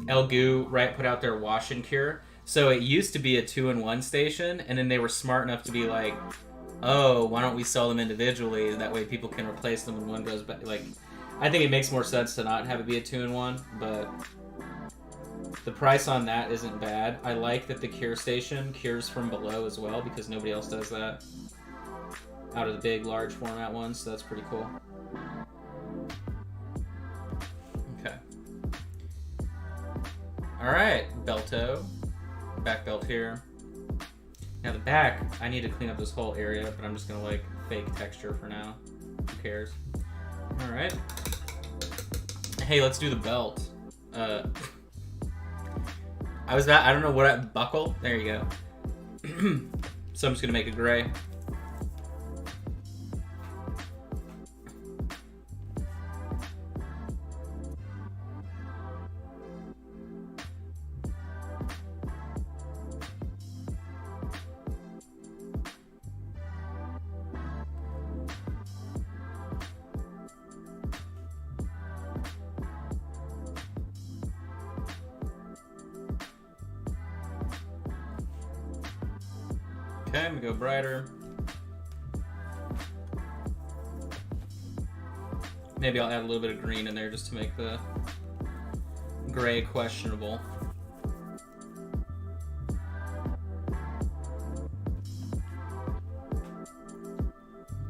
Elgoo, right, put out their Wash and Cure. So it used to be a 2-in-1 station, and then they were smart enough to be like, oh, why don't we sell them individually? That way people can replace them and one goes back. Like, I think it makes more sense to not have it be a 2-in-1, but the price on that isn't bad. I like that the Cure station cures from below as well, because nobody else does that out of the big, large format ones, so that's pretty cool. Okay. Alright, Belto. Back belt here. Now the back, I need to clean up this whole area, but I'm just gonna like fake texture for now. Who cares? Alright. Hey, let's do the belt. I don't know what buckle. There you go. So I'm just gonna make it gray. Okay, I'm gonna go brighter. Maybe I'll add a little bit of green in there just to make the gray questionable.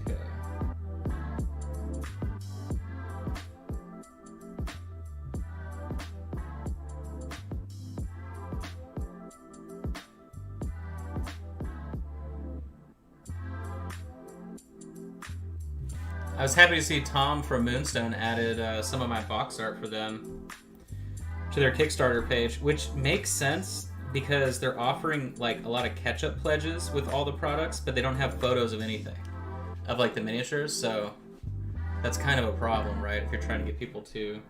Okay. I was happy to see Tom from Moonstone added some of my box art for them to their Kickstarter page, which makes sense because they're offering like a lot of catch-up pledges with all the products, but they don't have photos of anything, of like the miniatures, so that's kind of a problem, right? If you're trying to get people to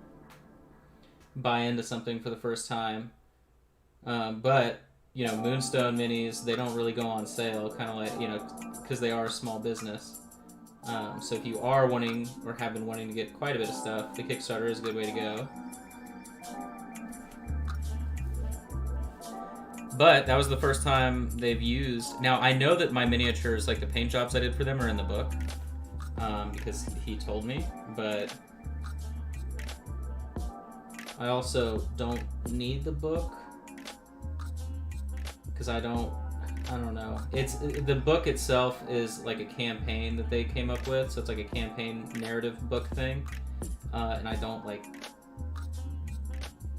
buy into something for the first time. But, you know, Moonstone minis, they don't really go on sale, kind of like, you know, because they are a small business. So if you are wanting, or have been wanting to get quite a bit of stuff, the Kickstarter is a good way to go. But that was the first time they've used... Now, I know that my miniatures, like the paint jobs I did for them, are in the book. Because he told me, but... I also don't need the book. Because I don't know. The book itself is like a campaign that they came up with, so it's like a campaign narrative book thing, and I don't like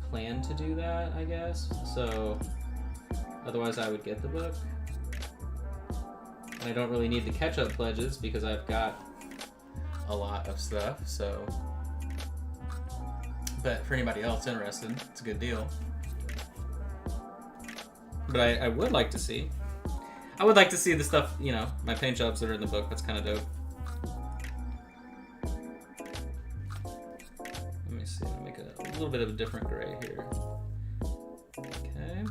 plan to do that, I guess. So otherwise, I would get the book, and I don't really need the catch-up pledges because I've got a lot of stuff. So, but for anybody else interested, it's a good deal. But I would like to see. I would like to see the stuff, you know, my paint jobs that are in the book. That's kind of dope. Let me see. Let me make a little bit of a different gray here. Okay.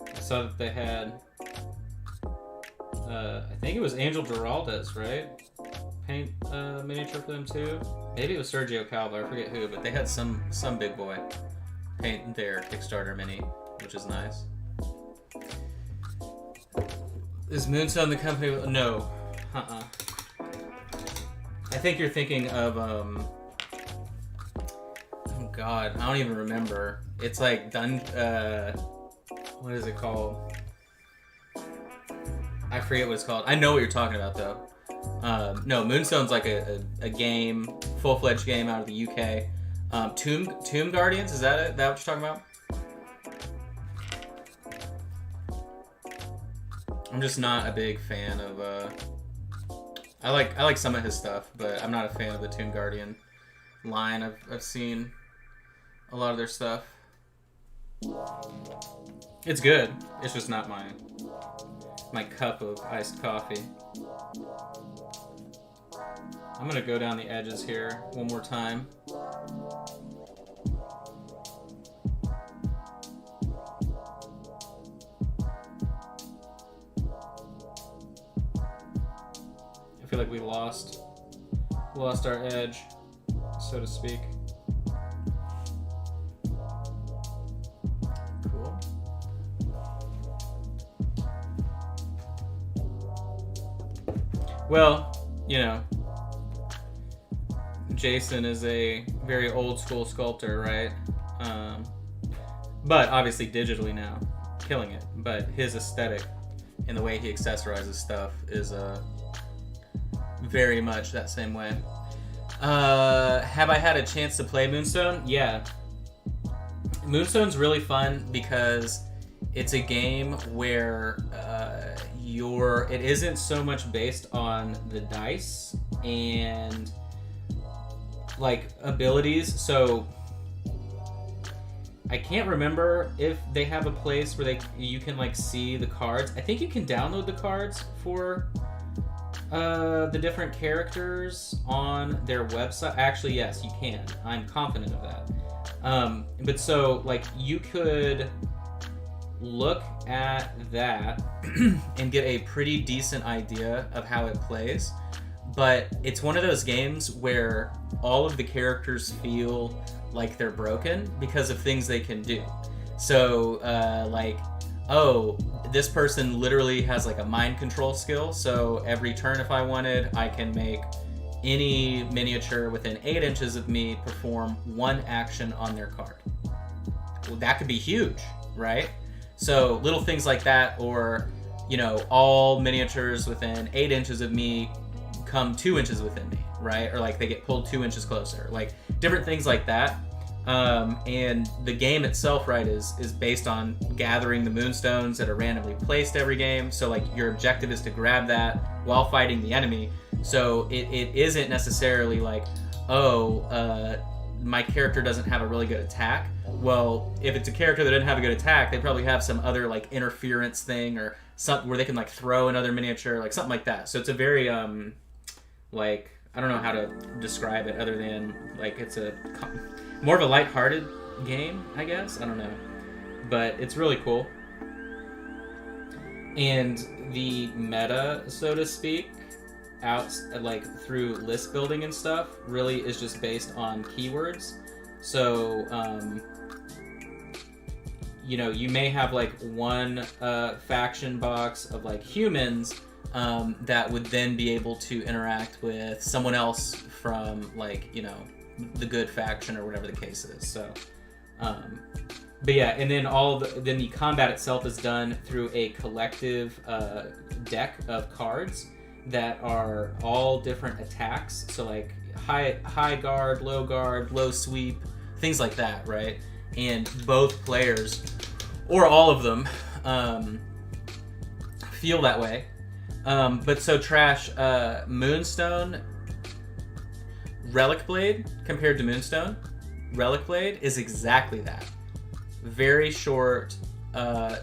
I saw that they had, I think it was Angel Giraldes, right? Paint miniature for them too. Maybe it was Sergio Calvo, I forget who, but they had some big boy paint their Kickstarter mini, which is nice. Is Moonstone the company? No. I think you're thinking of, oh god, I don't even remember. It's like what is it called? I forget what it's called. I know what you're talking about though. No, Moonstone's like a game, full-fledged game out of the UK. Tomb Guardians, is that it? That what you're talking about? I'm just not a big fan of, I like some of his stuff, but I'm not a fan of the Tomb Guardian line. I've seen a lot of their stuff. It's good. It's just not my cup of iced coffee. I'm gonna go down the edges here one more time. feel like we lost our edge, so to speak. Cool. Well, you know, Jason is a very old school sculptor, right? But obviously digitally now, killing it. But his aesthetic and the way he accessorizes stuff is very much that same way. Have I had a chance to play Moonstone? Yeah. Moonstone's really fun because it's a game where it isn't so much based on the dice and like abilities. So I can't remember if they have a place where you can like see the cards. I think you can download the cards for the different characters on their website. Actually, yes, you can. I'm confident of that. But so like you could look at that and get a pretty decent idea of how it plays. But it's one of those games where all of the characters feel like they're broken because of things they can do. So like, oh, this person literally has like a mind control skill, so every turn if I wanted, I can make any miniature within 8 inches of me perform one action on their card. Well, that could be huge, right? So little things like that, or, you know, all miniatures within 8 inches of me come 2 inches within me, right? Or like they get pulled 2 inches closer, like different things like that. And the game itself, right, is based on gathering the moonstones that are randomly placed every game. So like your objective is to grab that while fighting the enemy. So it isn't necessarily like, oh, my character doesn't have a really good attack. Well, if it's a character that doesn't have a good attack, they probably have some other like interference thing or something where they can like throw another miniature, like something like that. So it's a very like, I don't know how to describe it other than like it's a more of a lighthearted game, I guess. I don't know, but it's really cool. And the meta, so to speak, out like through list building and stuff, really is just based on keywords. So you know, you may have like one faction box of like humans that would then be able to interact with someone else from like, you know, the good faction or whatever the case is. So but yeah, and then then the combat itself is done through a collective deck of cards that are all different attacks. So like high guard, low sweep, things like that, right? And both players, or all of them, feel that way. But so Trash, Moonstone, Relic Blade compared to Moonstone, Relic Blade is exactly that. Very short,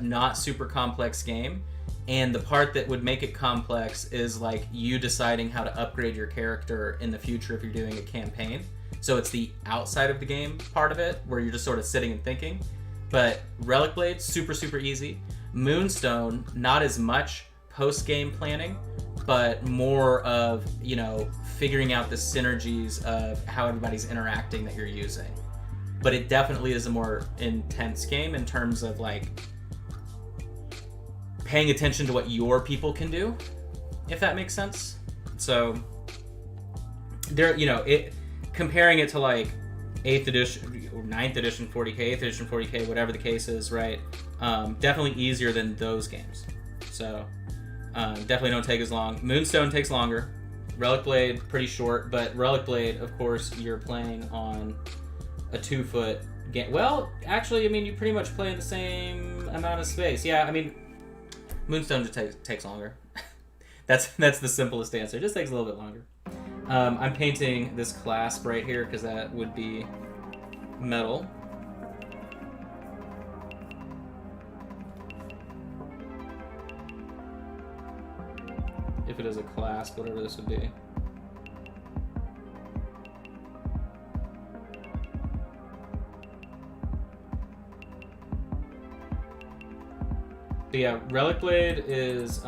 not super complex game. And the part that would make it complex is like you deciding how to upgrade your character in the future if you're doing a campaign. So it's the outside of the game part of it where you're just sort of sitting and thinking. But Relic Blade, super easy. Moonstone, not as much post-game planning, but more of, you know, figuring out the synergies of how everybody's interacting that you're using. But it definitely is a more intense game in terms of like paying attention to what your people can do, if that makes sense. So there, you know, comparing it to like 8th edition or 9th edition 40k, 8th edition 40k, whatever the case is, right? Definitely easier than those games. So definitely don't take as long. Moonstone takes longer. Relic Blade, pretty short, but Relic Blade, of course, you're playing on a 2-foot game. Well, actually, I mean, you pretty much play in the same amount of space. Yeah, I mean, Moonstone just takes longer. That's the simplest answer. It just takes a little bit longer. I'm painting this clasp right here because that would be metal. If it is a clasp, whatever this would be. But yeah, Relic Blade is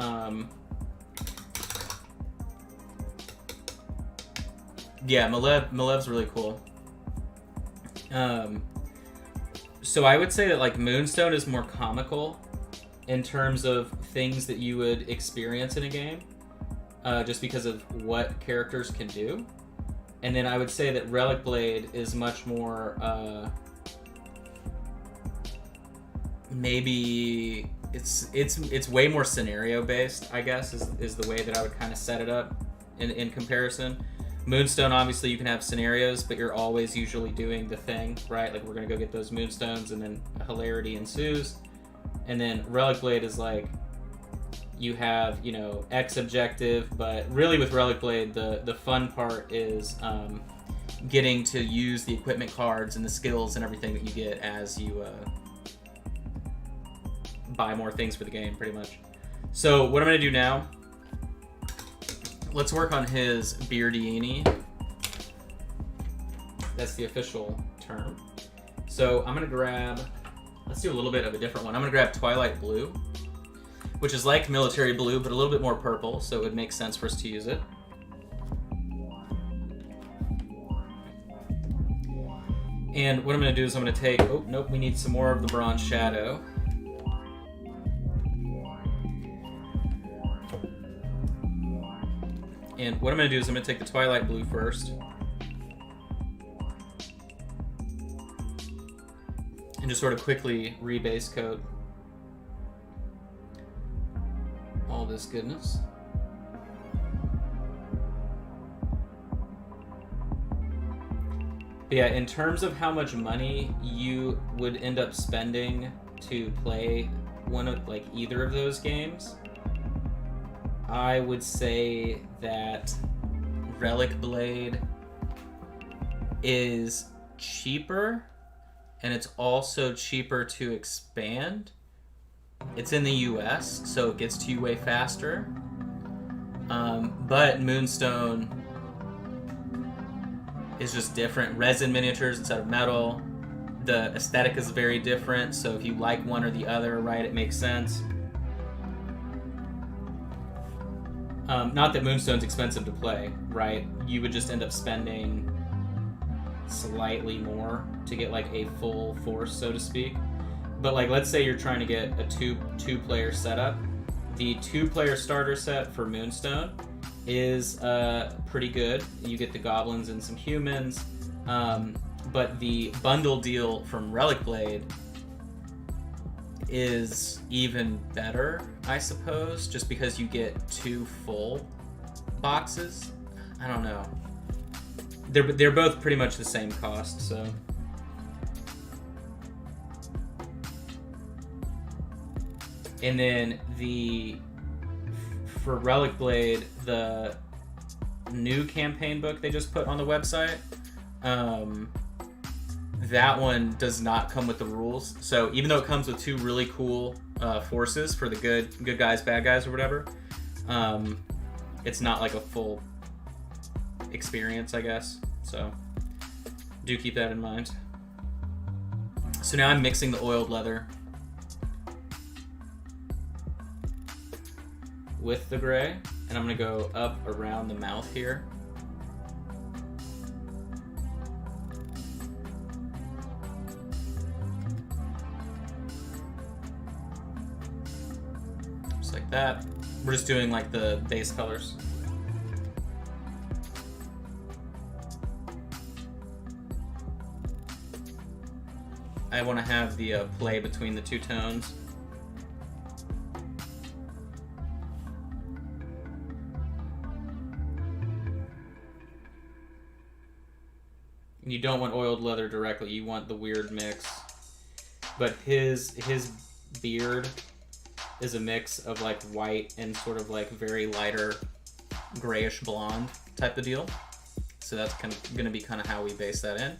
Yeah, Malev's really cool. So I would say that like Moonstone is more comical in terms of things that you would experience in a game, just because of what characters can do. And then I would say that Relic Blade is much more, maybe it's way more scenario based, I guess, is the way that I would kind of set it up in comparison. Moonstone, obviously, you can have scenarios, but you're always usually doing the thing, right? Like, we're going to go get those Moonstones, and then hilarity ensues. And then Relic Blade is like, you have, you know, X objective, but really with Relic Blade, the fun part is getting to use the equipment cards and the skills and everything that you get as you buy more things for the game, pretty much. So what I'm going to do now, let's work on his Beardiini. That's the official term. So I'm going to grab, let's do a little bit of a different one. I'm going to grab Twilight Blue, which is like Military Blue, but a little bit more purple, so it would make sense for us to use it. And what I'm going to do is I'm going to take, oh, nope, we need some more of the Bronze Shadow. And what I'm going to do is I'm going to take the Twilight Blue first. And just sort of quickly rebase coat all this goodness. But yeah, in terms of how much money you would end up spending to play one of, like, either of those games, I would say that Relic Blade is cheaper, and it's also cheaper to expand. It's in the US, so it gets to you way faster. But Moonstone is just different. Resin miniatures instead of metal. The aesthetic is very different, so if you like one or the other, right, it makes sense. Not that Moonstone's expensive to play, right? You would just end up spending slightly more to get like a full force, so to speak. But like, let's say you're trying to get a two-player setup. The two-player starter set for Moonstone is pretty good. You get the goblins and some humans. But the bundle deal from Relic Blade is even better, I suppose, just because you get 2 full boxes. I don't know. They're both pretty much the same cost, so. And then for Relic Blade, the new campaign book they just put on the website, that one does not come with the rules. So even though it comes with 2 really cool forces for the good guys, bad guys, or whatever, it's not like a full experience, I guess. So do keep that in mind. So now I'm mixing the oiled leather with the gray, and I'm gonna go up around the mouth here. Just like that. We're just doing like the base colors. I want to have the play between the 2 tones. You don't want oiled leather directly, you want the weird mix. But his beard is a mix of like white and sort of like very lighter grayish blonde type of deal. So that's kind of going to be kind of how we base that in.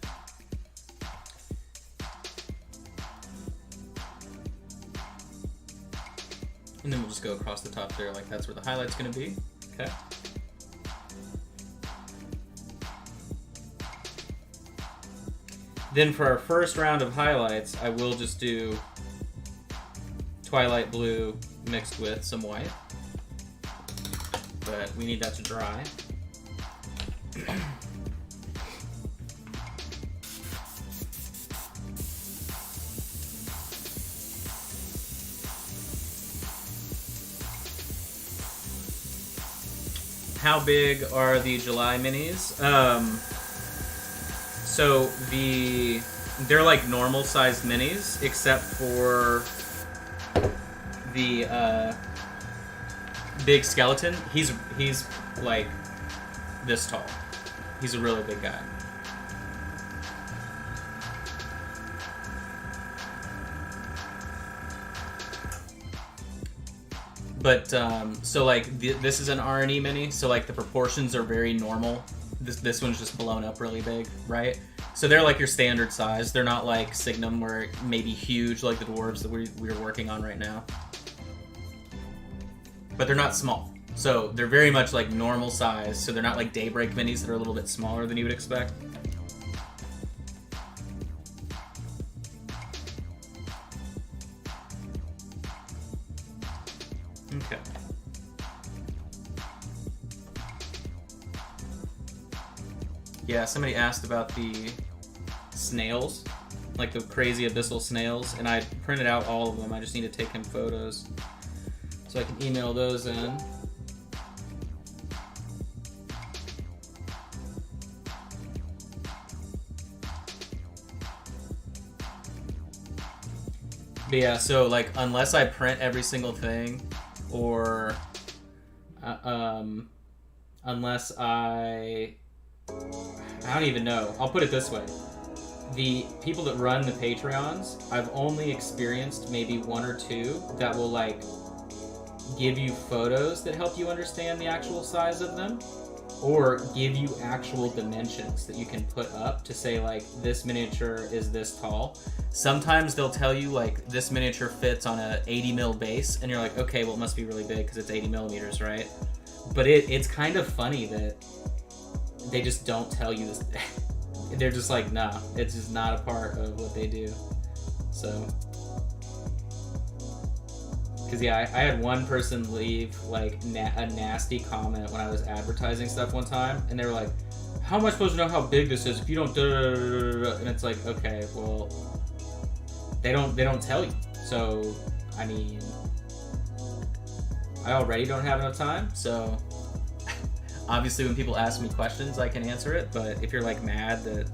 And then we'll just go across the top there, like that's where the highlight's going to be. Okay. Then for our first round of highlights, I will just do Twilight Blue mixed with some white. But we need that to dry. how big are the July minis? So they're like normal sized minis, except for the big skeleton. He's like this tall. He's a really big guy. But so like this is an R&E mini, so like the proportions are very normal. This one's just blown up really big, right? So they're like your standard size. They're not like Signum where it may be huge like the dwarves that we're working on right now. But they're not small. So they're very much like normal size. So they're not like Daybreak minis that are a little bit smaller than you would expect. Okay. Yeah, somebody asked about the snails, like the crazy abyssal snails, and I printed out all of them. I just need to take him photos so I can email those in. But yeah, so like unless I print every single thing, or unless I don't even know. I'll put it this way. The people that run the Patreons, I've only experienced maybe one or two that will like give you photos that help you understand the actual size of them, or give you actual dimensions that you can put up to say like this miniature is this tall. Sometimes they'll tell you like this miniature fits on a 80 mil base, and you're like, okay, well it must be really big because it's 80 millimeters, right? But it's kind of funny that they just don't tell you this. They're just like, nah, it's just not a part of what they do. So, because yeah, I had one person leave like a nasty comment when I was advertising stuff one time, and they were like, how am I supposed to know how big this is if you don't and it's like, okay, well, they don't tell you. So, I mean, I already don't have enough time, so obviously when people ask me questions, I can answer it, but if you're like mad that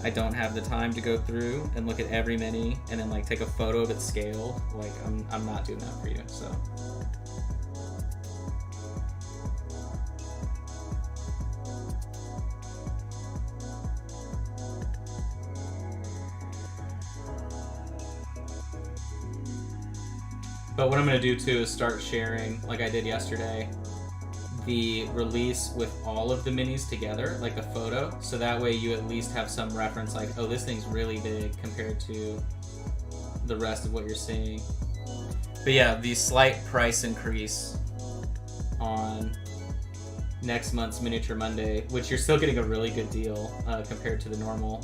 I don't have the time to go through and look at every mini and then like take a photo of its scale, like I'm not doing that for you, so. But what I'm gonna do too is start sharing, like I did yesterday, the release with all of the minis together, like a photo, so that way you at least have some reference like, oh, this thing's really big compared to the rest of what you're seeing. But yeah, the slight price increase on next month's Miniature Monday, which you're still getting a really good deal compared to the normal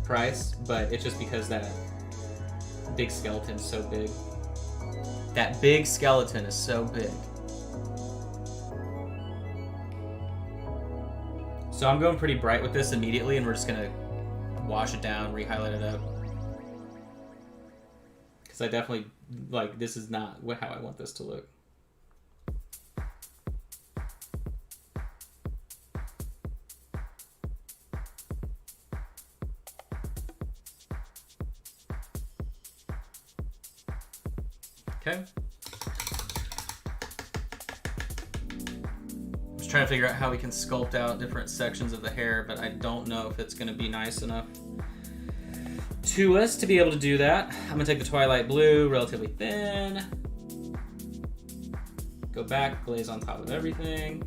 price, but it's just because that big skeleton's so big. That big skeleton is so big. So I'm going pretty bright with this immediately, and we're just gonna wash it down, re-highlight it up. Because I definitely, like, this is not how I want this to look. Okay. Trying to figure out how we can sculpt out different sections of the hair, but I don't know if it's going to be nice enough to us to be able to do that. I'm going to take the Twilight Blue, relatively thin, go back, glaze on top of everything.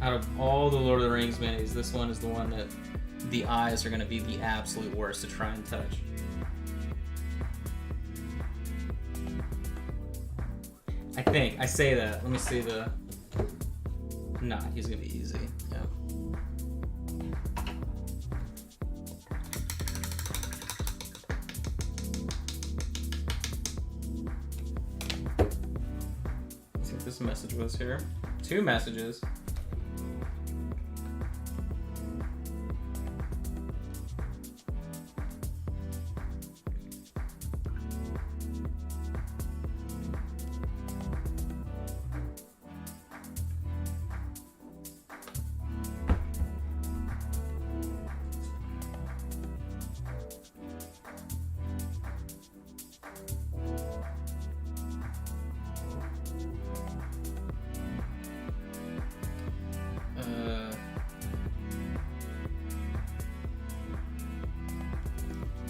Out of all the Lord of the Rings minis, this one is the one that the eyes are going to be the absolute worst to try and touch. I think. I say that. Let me see the... Nah, he's going to be easy. Yeah. this message was here. 2 messages.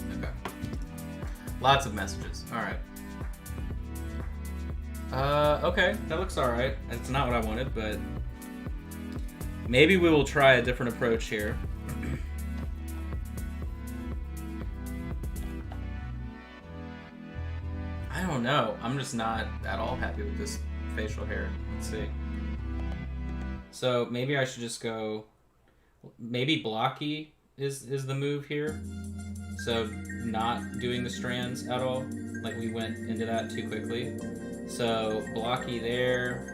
Okay. Lots of messages. All right. Okay, that looks all right. That's not what I wanted, but maybe we will try a different approach here. I don't know. I'm just not at all happy with this facial hair. Let's see. So maybe I should just go. Maybe blocky is the move here. So not doing the strands at all. Like we went into that too quickly. So blocky there.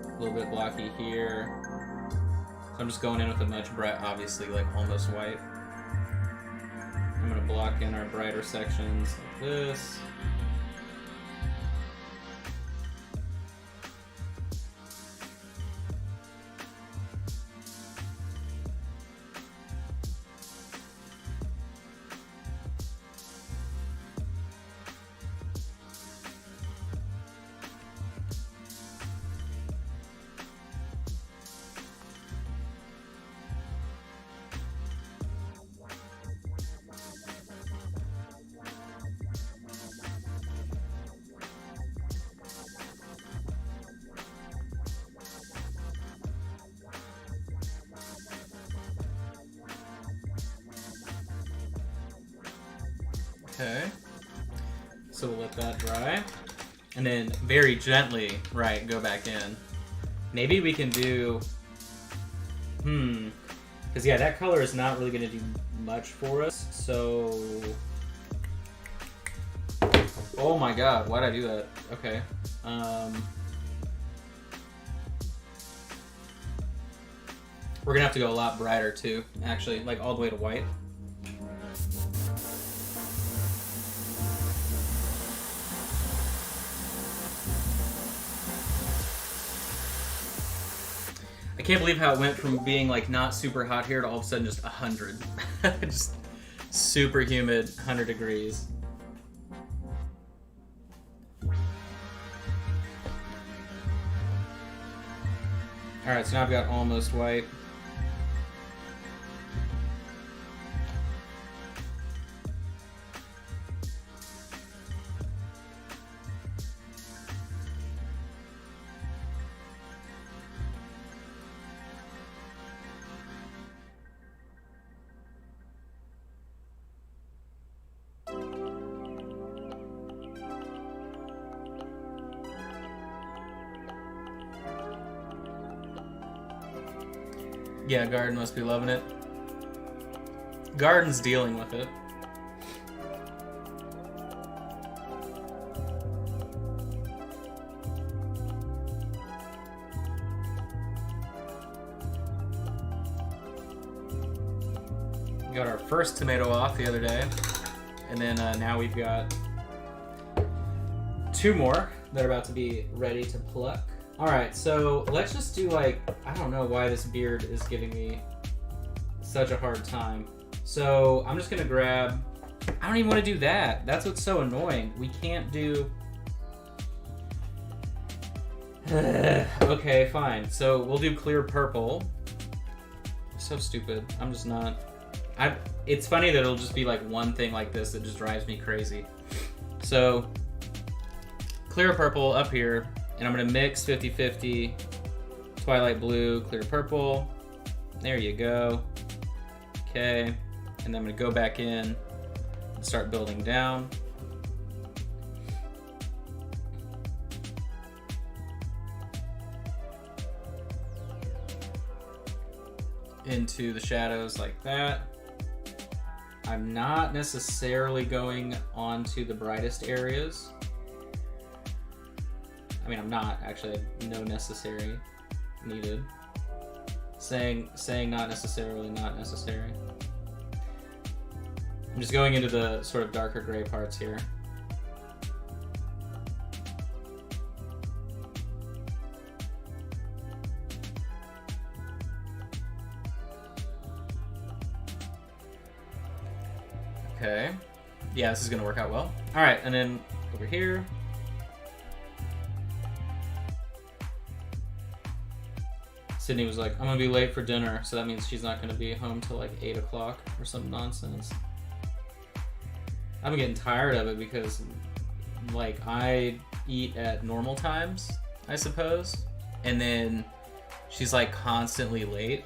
A little bit blocky here. So I'm just going in with a much bright, obviously like almost white. I'm gonna block in our brighter sections like this. Okay, so we'll let that dry, and then very gently, right, go back in. Maybe we can do, because yeah, that color is not really going to do much for us, so, oh my god, why'd I do that? Okay, we're going to have to go a lot brighter too, actually, like all the way to white. I can't believe how it went from being like not super hot here to all of a sudden just 100. Just super humid, 100 degrees. Alright, so now I've got almost white. Yeah, Garden must be loving it. Garden's dealing with it. Got our first tomato off the other day, and then now we've got 2 more that are about to be ready to pluck. Alright, so let's just do like, I don't know why this beard is giving me such a hard time. So I'm just gonna grab, I don't even want to do that. That's what's so annoying. We can't do, okay, fine. So we'll do clear purple. So stupid. I'm just not, it's funny that it'll just be like one thing like this that just drives me crazy. So clear purple up here. And I'm gonna mix 50-50, twilight blue, clear purple. There you go. Okay, and then I'm gonna go back in and start building down. Into the shadows like that. I'm not necessarily going onto the brightest areas. I mean, I'm not actually. No necessary needed. Saying not necessarily not necessary. I'm just going into the sort of darker gray parts here. Okay. Yeah, this is gonna work out well. All right, and then over here. Sydney was like, I'm gonna be late for dinner, so that means she's not gonna be home till like 8 o'clock or some nonsense. I'm getting tired of it because, like, I eat at normal times, I suppose, and then she's like constantly late,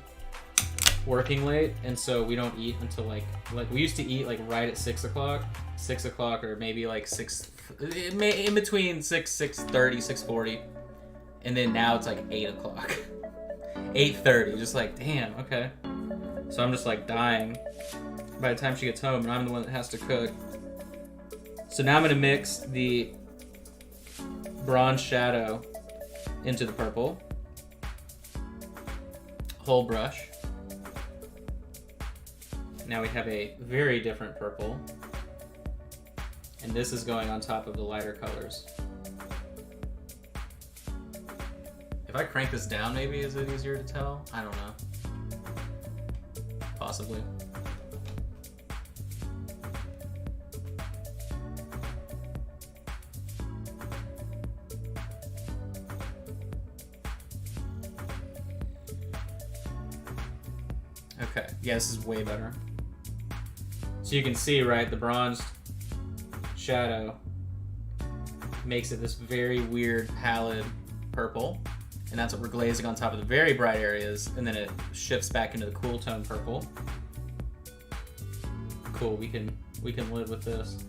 working late, and so we don't eat until like we used to eat like right at 6 o'clock, or maybe like in between 6:30, 6:40, and then now it's like 8 o'clock. 8:30, just like, damn, okay. So I'm just like dying by the time she gets home, and I'm the one that has to cook. So now I'm gonna mix the bronze shadow into the purple. Whole brush. Now we have a very different purple. And this is going on top of the lighter colors. If I crank this down, maybe, is it easier to tell? I don't know. Possibly. Okay, yeah, this is way better. So you can see, right, the bronzed shadow makes it this very weird pallid purple. And that's what we're glazing on top of the very bright areas, and then it shifts back into the cool tone purple. Cool, we can live with this.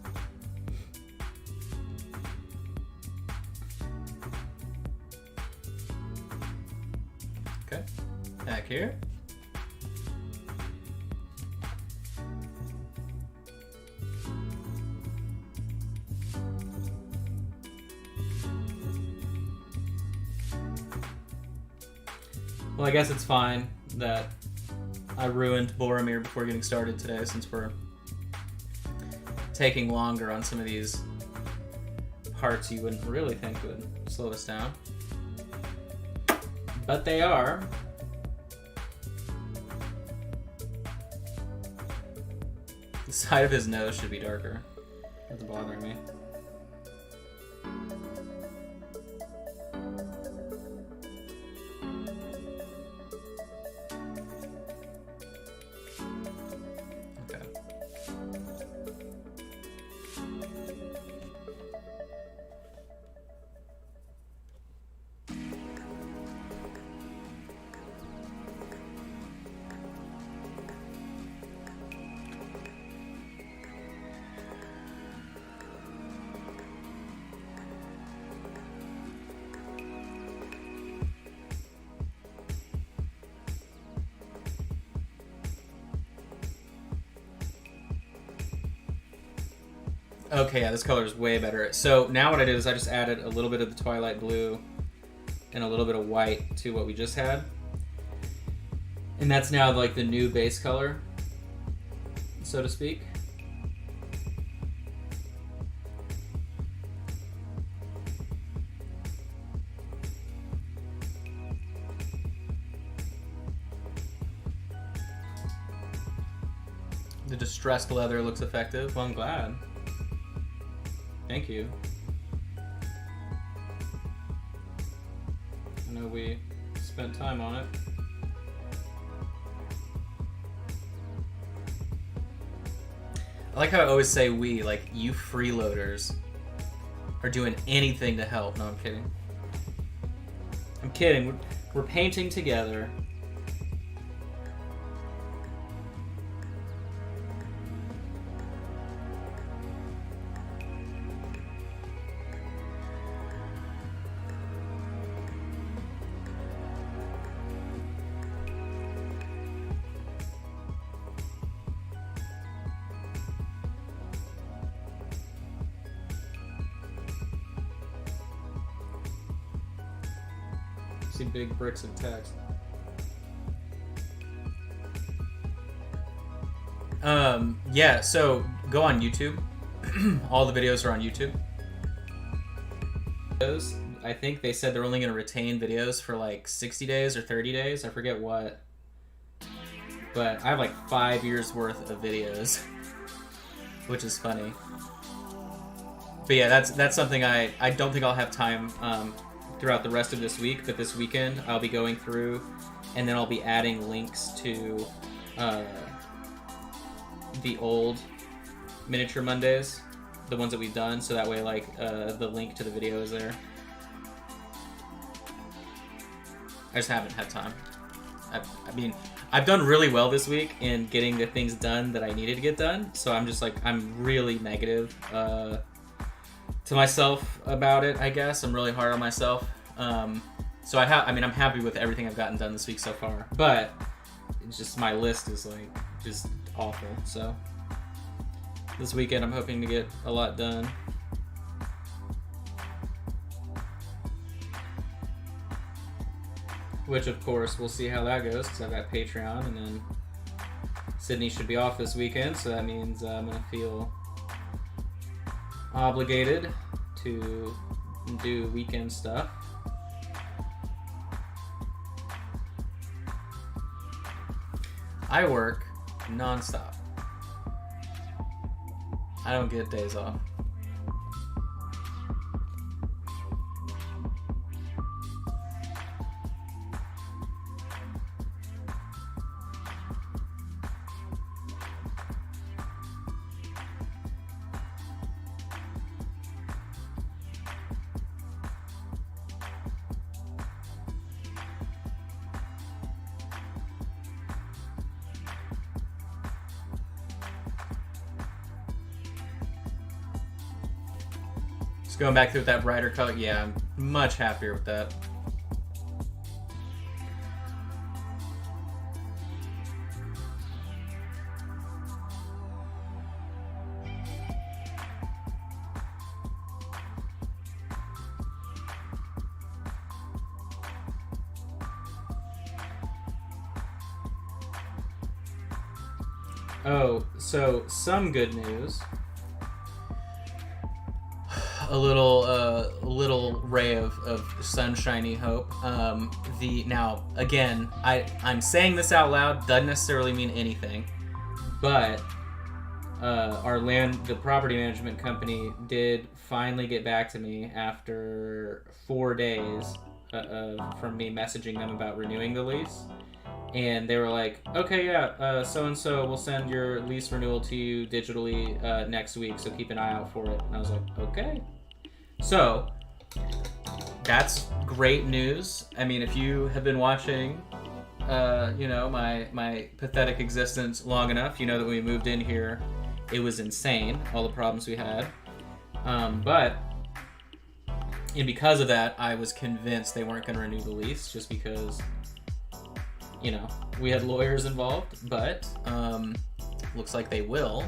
Okay, back here. Well, I guess it's fine that I ruined Boromir before getting started today, since we're taking longer on some of these parts you wouldn't really think would slow us down. But they are. The side of his nose should be darker. That's bothering me. Okay, yeah, this color is way better. So now what I did is I just added a little bit of the Twilight Blue and a little bit of white to what we just had. And that's now like the new base color, so to speak. The distressed leather looks effective. Well, I'm glad. Thank you. I know we spent time on it. I like how I always say we, like you freeloaders are doing anything to help. No, I'm kidding. I'm kidding. We're painting together. see big bricks of text. Yeah, so go on YouTube. All the videos are on YouTube. I think they said they're only going to retain videos for like 60 days or 30 days. I forget what. But I have like 5 years worth of videos, which is funny. But yeah, that's something I don't think I'll have time throughout the rest of this week, but this weekend I'll be going through, and then I'll be adding links to the old Miniature Mondays, the ones that we've done, so that way like the link to the video is there. I just haven't had time. I mean, I've done really well this week in getting the things done that I needed to get done, so I'm just like, I'm really negative to myself about it, I guess. I'm really hard on myself. So I'm happy with everything I've gotten done this week so far, but it's just, my list is like just awful. So this weekend I'm hoping to get a lot done. Which, of course, we'll see how that goes, because I've got Patreon, and then Sydney should be off this weekend, so that means I'm going to feel obligated to do weekend stuff. I work non-stop. I don't get days off. Just going back through that brighter color, yeah, I'm much happier with that. Oh, so some good news. A little ray of sunshiny hope. Now again, I'm saying this out loud, doesn't necessarily mean anything, but the property management company did finally get back to me after 4 days from me messaging them about renewing the lease. And they were like, okay, yeah, so-and-so will send your lease renewal to you digitally next week, so keep an eye out for it. And I was like, okay. So, that's great news. I mean, if you have been watching, my pathetic existence long enough, you know that when we moved in here, it was insane, all the problems we had. And because of that, I was convinced they weren't going to renew the lease, just because we had lawyers involved, but looks like they will.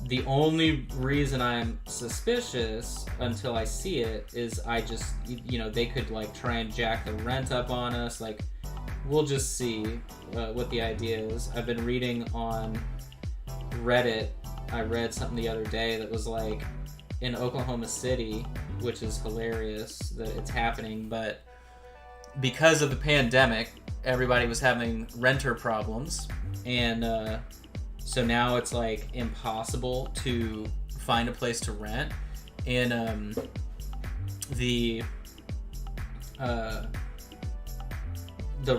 The only reason I'm suspicious until I see it is I just, they could like try and jack the rent up on us. Like, we'll just see what the idea is. I've been reading on Reddit. I read something the other day that was like, in Oklahoma City, which is hilarious that it's happening, but because of the pandemic, everybody was having renter problems, and so now it's like impossible to find a place to rent, and the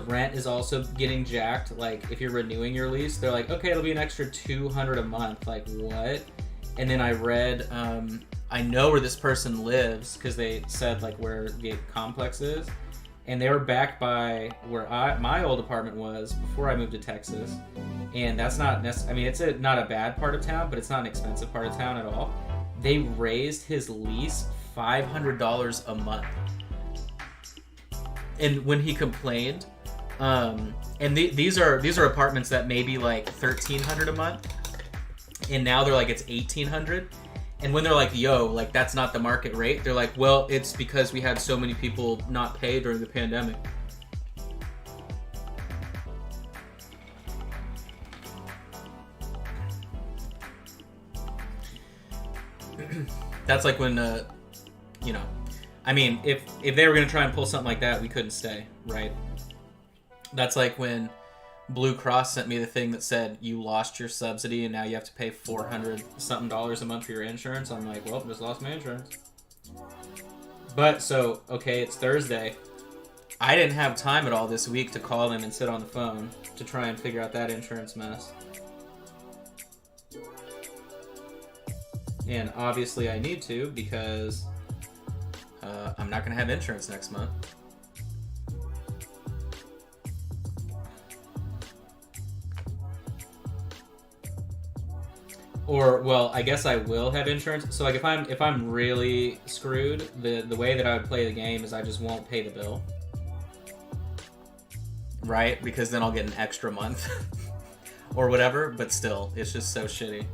rent is also getting jacked. Like, if you're renewing your lease, they're like, okay, it'll be an extra $200 a month. Like, what? And then I read, I know where this person lives, because they said like where the complex is. And they were back by where my old apartment was before I moved to Texas. And that's not it's not a bad part of town, but it's not an expensive part of town at all. They raised his lease $500 a month. And when he complained, these are apartments that may be like $1,300 a month, and now they're like it's $1,800. And when they're like, yo, like that's not the market rate, they're like, well, it's because we had so many people not pay during the pandemic. That's like when, you know, I mean, if they were gonna try and pull something like that, we couldn't stay, right? That's like when Blue Cross sent me the thing that said you lost your subsidy and now you have to pay $400 something a month for your insurance. I'm like, well, just lost my insurance. But so, okay, it's Thursday. I didn't have time at all this week to call them and sit on the phone to try and figure out that insurance mess. And obviously I need to because I'm not going to have insurance next month. Or, well, I guess I will have insurance. So like if I'm really screwed, the way that I would play the game is I just won't pay the bill. Right? Because then I'll get an extra month or whatever, but still, it's just so shitty.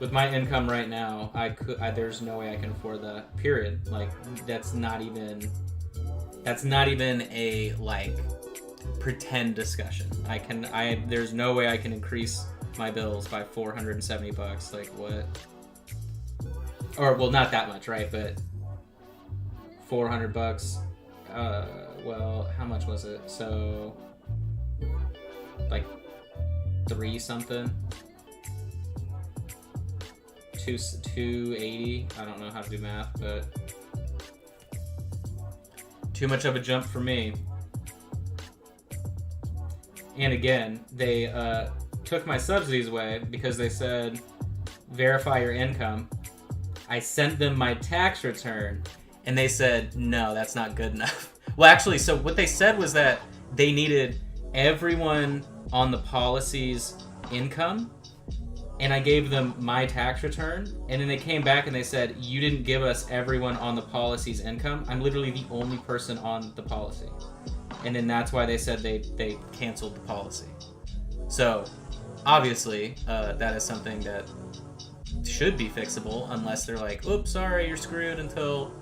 With my income right now, there's no way I can afford that. Period. Like that's not even a like pretend discussion. There's no way I can increase my bills by $470. Like what? Or well, not that much, right? But $400. Well, how much was it? So like 3 something. 280. I don't know how to do math, but too much of a jump for me. And again, they took my subsidies away because they said verify your income. I sent them my tax return and they said no, that's not good enough. Well, actually, so what they said was that they needed everyone on the policy's income. And I gave them my tax return, and then they came back and they said, you didn't give us everyone on the policy's income. I'm literally the only person on the policy. And then that's why they said they canceled the policy. So, obviously, that is something that should be fixable, unless they're like, oops, sorry, you're screwed until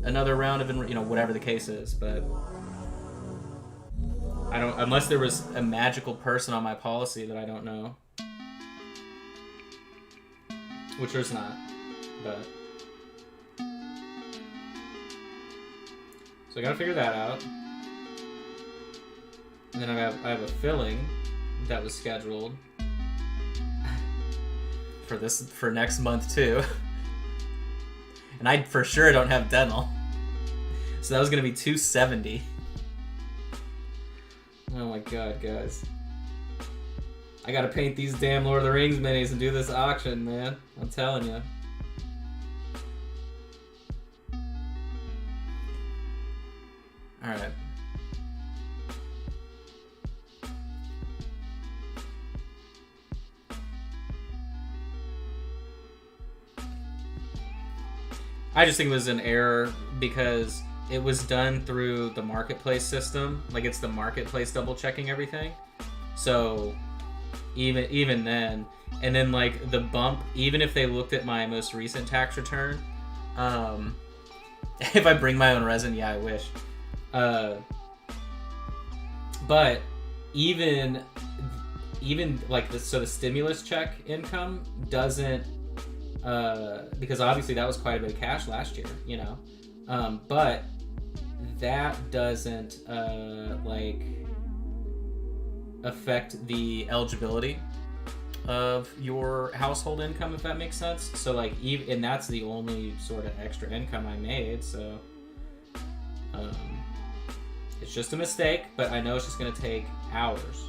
another round of, whatever the case is. But I don't, unless there was a magical person on my policy that I don't know. Which there's not, but so I gotta figure that out. And then I have a filling that was scheduled for next month too. And I for sure don't have dental, so that was gonna be $270. Oh my god, guys. I gotta paint these damn Lord of the Rings minis and do this auction, man. I'm telling you. Alright. I just think it was an error because it was done through the marketplace system. Like it's the marketplace double checking everything. So even then, and then like the bump, even if they looked at my most recent tax return, if I bring my own resin, yeah, I wish. But even like so the stimulus check income doesn't, because obviously that was quite a bit of cash last year, but that doesn't like affect the eligibility of your household income, if that makes sense. So like and that's the only sort of extra income I made, so it's just a mistake, but I know it's just going to take hours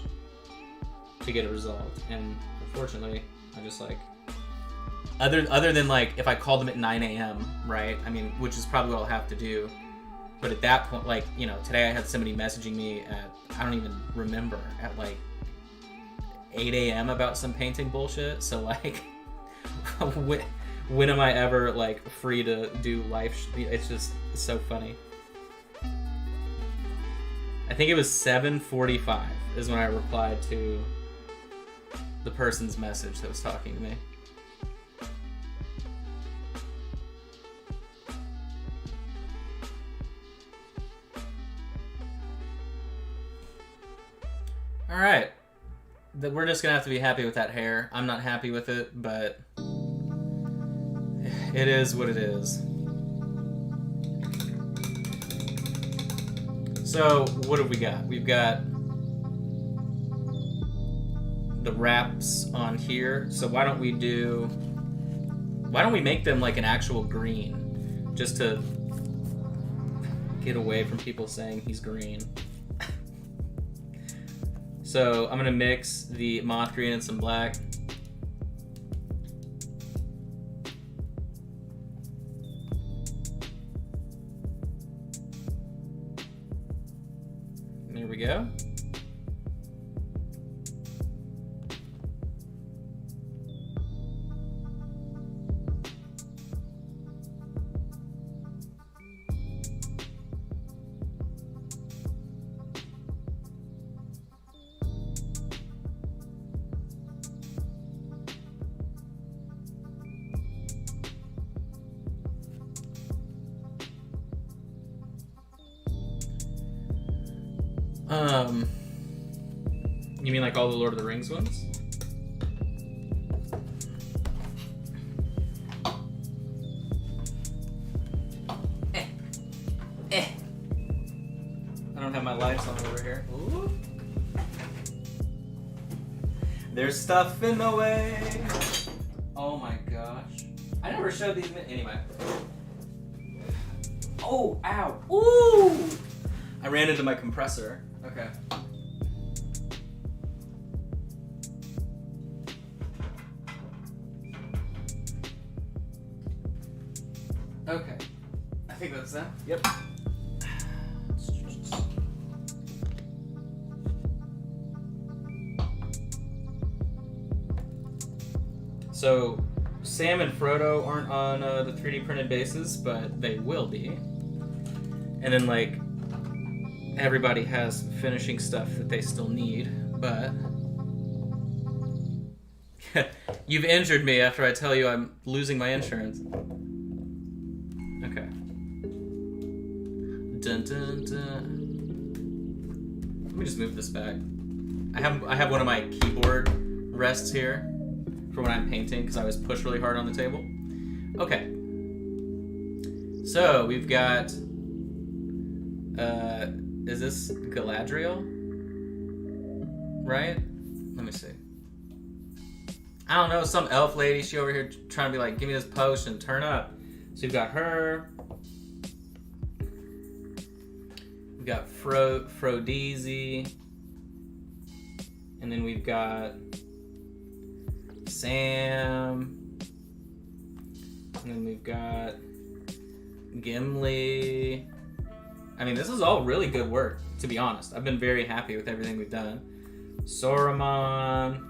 to get it resolved. And unfortunately, I just like other than like if I called them at 9 a.m., right? I mean, which is probably what I'll have to do. But at that point, like, today I had somebody messaging me at, I don't even remember, at like 8 a.m. about some painting bullshit. So like, when am I ever like free to do life? It's just so funny. I think it was 7:45 is when I replied to the person's message that was talking to me. All right. we're just gonna have to be happy with that hair. I'm not happy with it, but it is what it is. So what have we got? We've got the wraps on here. So why don't we make them like an actual green, just to get away from people saying he's green. So I'm gonna mix the moth green and some black. There we go. You mean like all the Lord of the Rings ones? I don't have my lights on over here. Ooh. There's stuff in the way. Oh my gosh. I never showed these anyway. Oh, ow. Ooh! I ran into my compressor. Okay. Okay. I think that's that. Yep. So, Sam and Frodo aren't on the 3D printed bases, but they will be. And then, like, everybody has finishing stuff that they still need, but you've injured me after I tell you I'm losing my insurance. Okay. Dun, dun, dun. Let me just move this back. I have one of my keyboard rests here for when I'm painting because I was pushed really hard on the table. Okay. So we've got is this Galadriel? Right? Let me see. I don't know, some elf lady, she over here trying to be like, give me this potion, turn up. So we've got her. We've got Frodeezy. And then we've got Sam. And then we've got Gimli. I mean, this is all really good work, to be honest. I've been very happy with everything we've done. Saruman.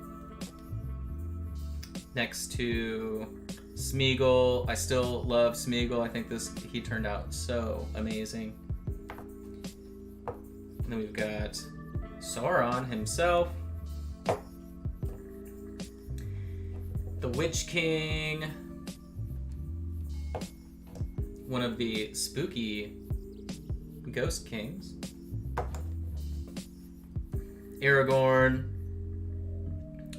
Next to Smeagol. I still love Smeagol. I think he turned out so amazing. And then we've got Sauron himself. The Witch King. One of the spooky Ghost Kings. Aragorn.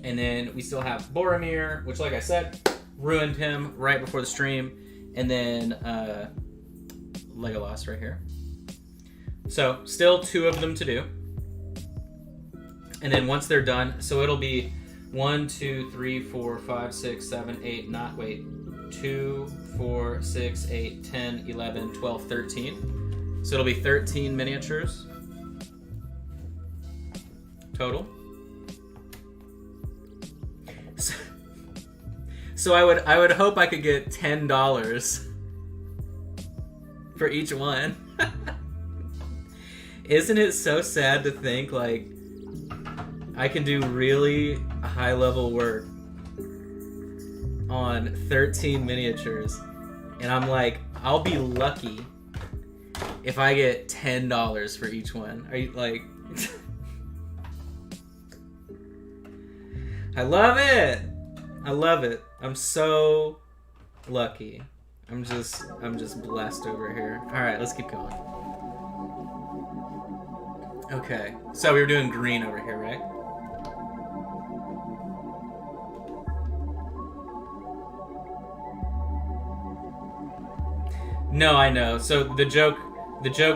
And then we still have Boromir, which, like I said, ruined him right before the stream. And then Legolas right here. So, still 2 of them to do. And then once they're done, so it'll be 1, 2, 3, 4, 5, 6, 7, 8, 2, 4, 6, 8, 10, 11, 12, 13. So it'll be 13 miniatures total. So I would hope I could get $10 for each one. Isn't it so sad to think like I can do really high level work on 13 miniatures and I'm like, I'll be lucky if I get $10 for each one. Are you like I love it. I love it. I'm so lucky. I'm just blessed over here. All right, let's keep going. Okay, so we were doing green over here, right? No, I know. So the joke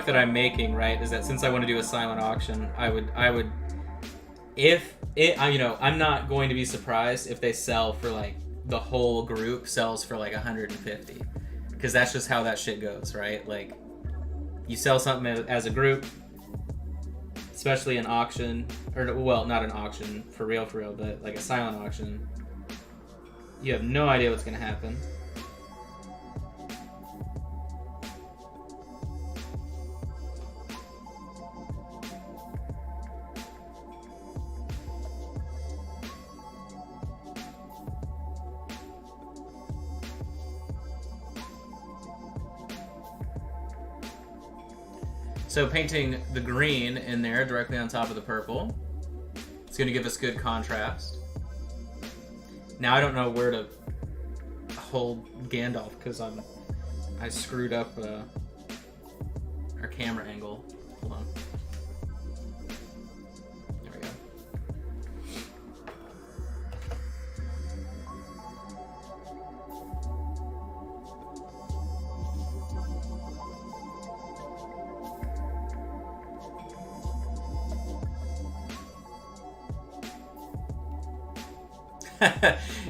that I'm making, right, is that since I want to do a silent auction, I would, if it, I'm not going to be surprised if they sell for like the whole group sells for like 150, because that's just how that shit goes, right? Like, you sell something as a group, especially an auction, or well, not an auction for real, but like a silent auction. You have no idea what's gonna happen. So painting the green in there directly on top of the purple, it's going to give us good contrast. Now I don't know where to hold Gandalf because I screwed up our camera angle. Hold on. There we go.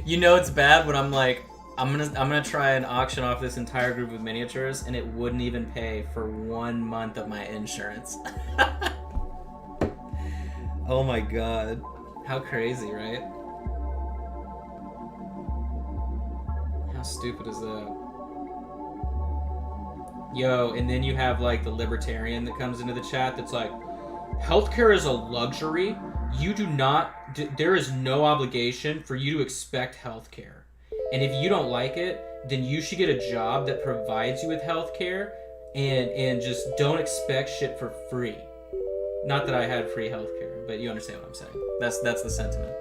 You know it's bad when I'm like, I'm gonna try and auction off this entire group of miniatures, and it wouldn't even pay for 1 month of my insurance. Oh my god, how crazy, right? How stupid is that? Yo, and then you have like the libertarian that comes into the chat that's like, healthcare is a luxury. You do not, there is no obligation for you to expect healthcare. And if you don't like it, then you should get a job that provides you with healthcare, and just don't expect shit for free. Not that I had free healthcare, but you understand what I'm saying. That's the sentiment.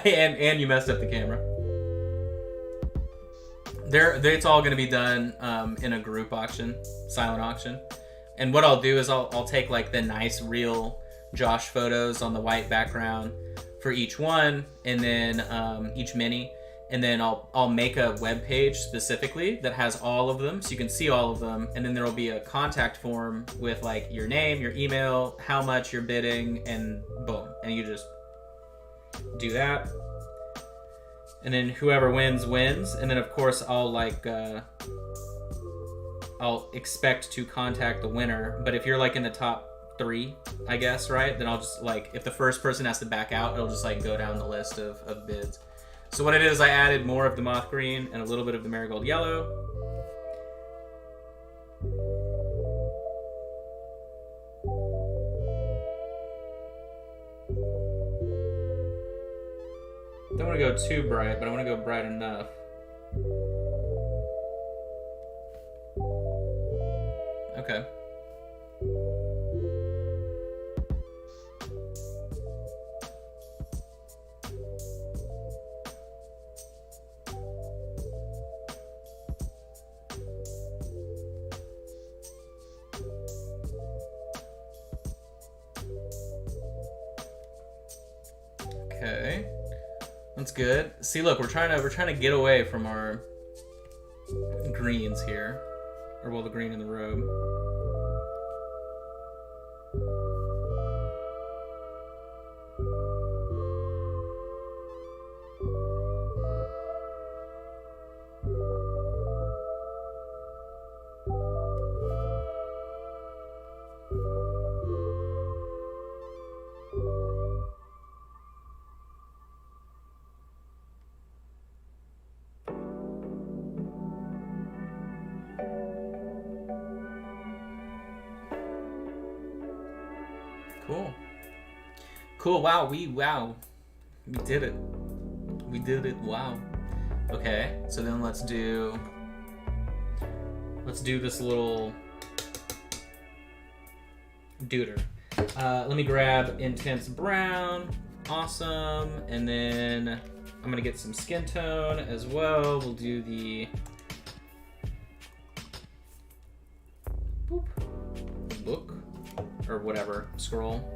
and you messed up the camera. It's all going to be done in a group auction, silent auction. And what I'll do is I'll take like the nice real Josh photos on the white background for each one, and then each mini, and then I'll make a web page specifically that has all of them, so you can see all of them, and then there will be a contact form with like your name, your email, how much you're bidding, and boom, and you just do that. And then whoever wins, wins. And then of course I'll expect to contact the winner. But if you're like in the top 3, I guess, right? Then I'll just like, if the first person has to back out, it'll just like go down the list of bids. So what it is, I added more of the moth green and a little bit of the marigold yellow. Don't want to go too bright, but I want to go bright enough. Okay. Okay. That's good. See, look, we're trying to get away from our greens here, or well, the green in the robe. Cool. Wow, we did it. We did it. Wow. Okay, so then let's do this little duder. Let me grab intense brown. Awesome. And then I'm gonna get some skin tone as well. We'll do the book or whatever scroll.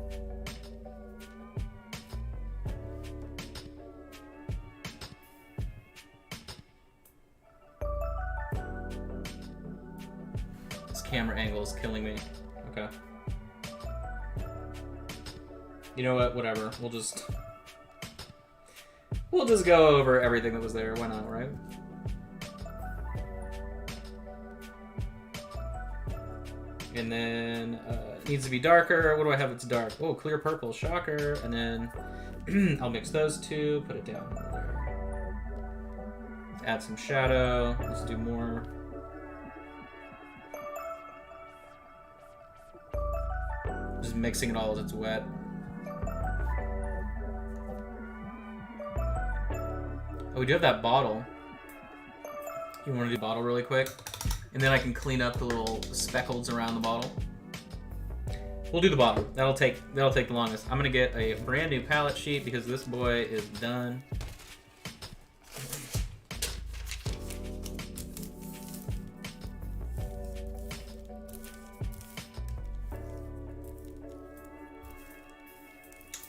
camera angle is killing me. Okay. You know what? Whatever. We'll just go over everything that was there. Why not, right? And then it needs to be darker. What do I have that's dark? Oh, clear purple. Shocker. And then I'll mix those two. Put it down over there. Add some shadow. Let's do more. Just mixing it all as it's wet. Oh, we do have that bottle. You want to do the bottle really quick? And then I can clean up the little speckles around the bottle. We'll do the bottle. That'll take the longest. I'm gonna get a brand new palette sheet because this boy is done.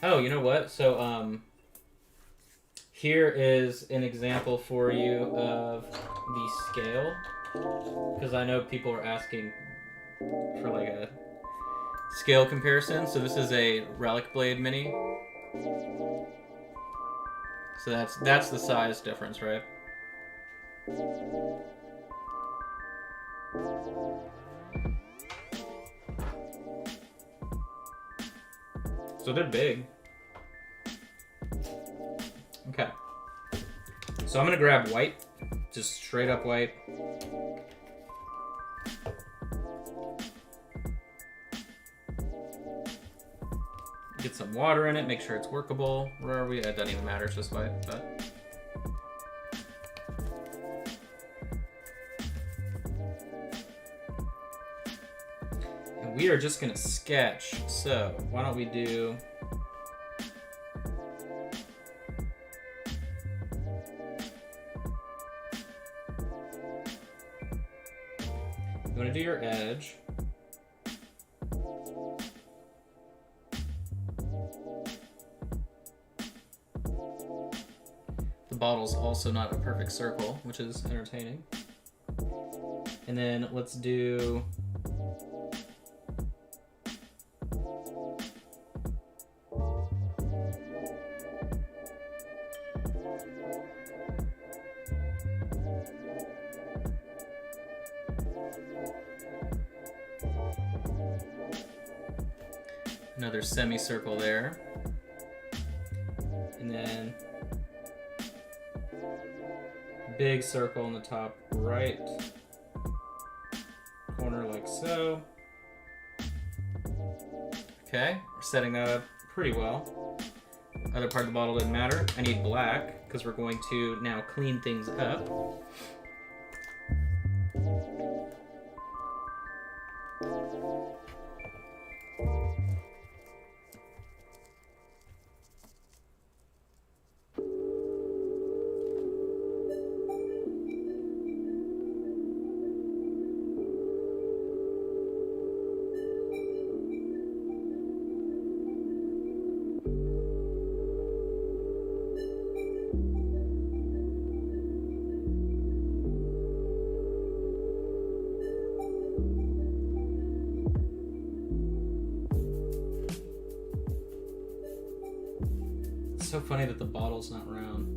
Oh, you know what? So here is an example for you of the scale, because I know people are asking for like a scale comparison. So this is a Relic Blade Mini. So that's the size difference, right? So they're big. Okay. So I'm gonna grab white, just straight up white. Get some water in it, make sure it's workable. Where are we? It doesn't even matter, it's just white, but. And we are just gonna sketch. So why don't we do. You wanna do your edge. The bottle's also not a perfect circle, which is entertaining. And then let's do another semicircle there. And then big circle in the top right corner like so. Okay, we're setting that up pretty well. Other part of the bottle doesn't matter. I need black because we're going to now clean things up. It's so funny that the bottle's not round.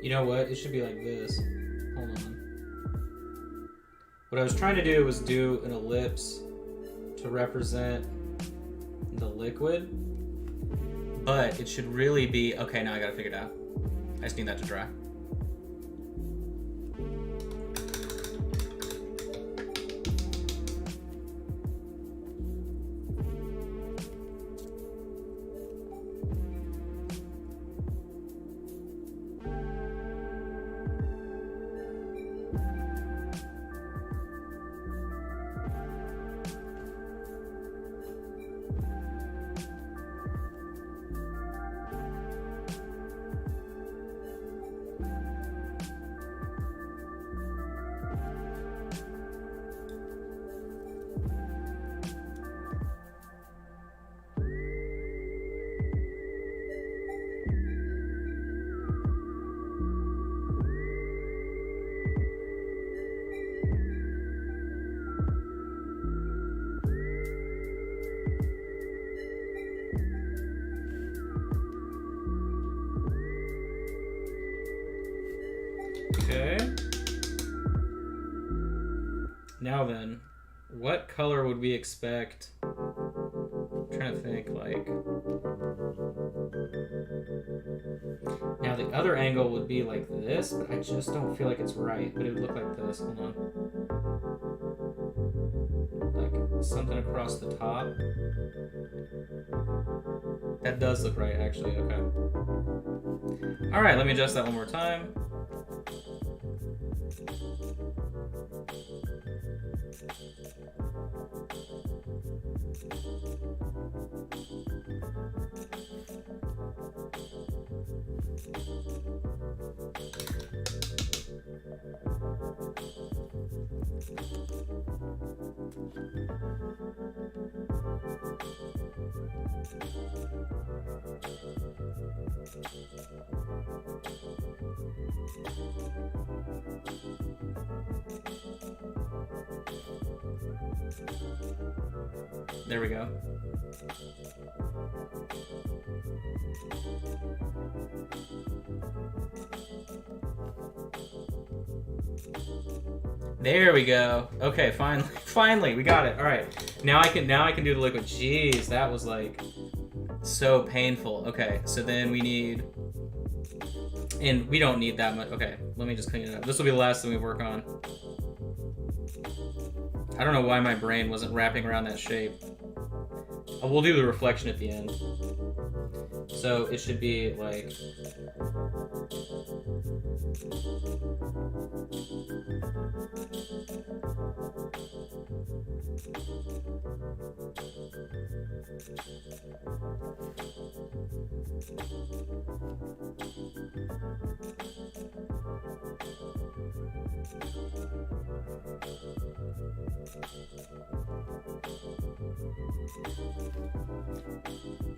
You know what? It should be like this. Hold on. What I was trying to do was do an ellipse to represent the liquid, but it should really be, okay, now I gotta figure it out. I just need that to dry. Now then, what color would we expect? I'm trying to think, like... Now the other angle would be like this, but I just don't feel like it's right. But it would look like this. Hold on. Like something across the top. That does look right, actually. Okay. Alright, let me adjust that one more time. There we go. There we go. Okay, finally, we got it. All right, now I can do the liquid. Jeez, that was like so painful. Okay, so then we need, and we don't need that much. Okay, let me just clean it up. This will be the last thing we work on. I don't know why my brain wasn't wrapping around that shape. We'll do the reflection at the end. So it should be like...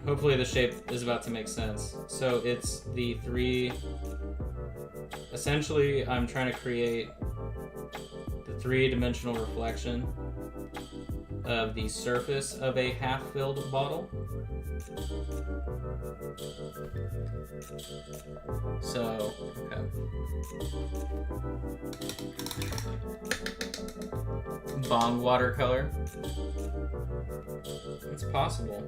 Hopefully the shape is about to make sense. So it's the three... Essentially, I'm trying to create the three-dimensional reflection of the surface of a half-filled bottle. So, okay. Bong watercolor. It's possible.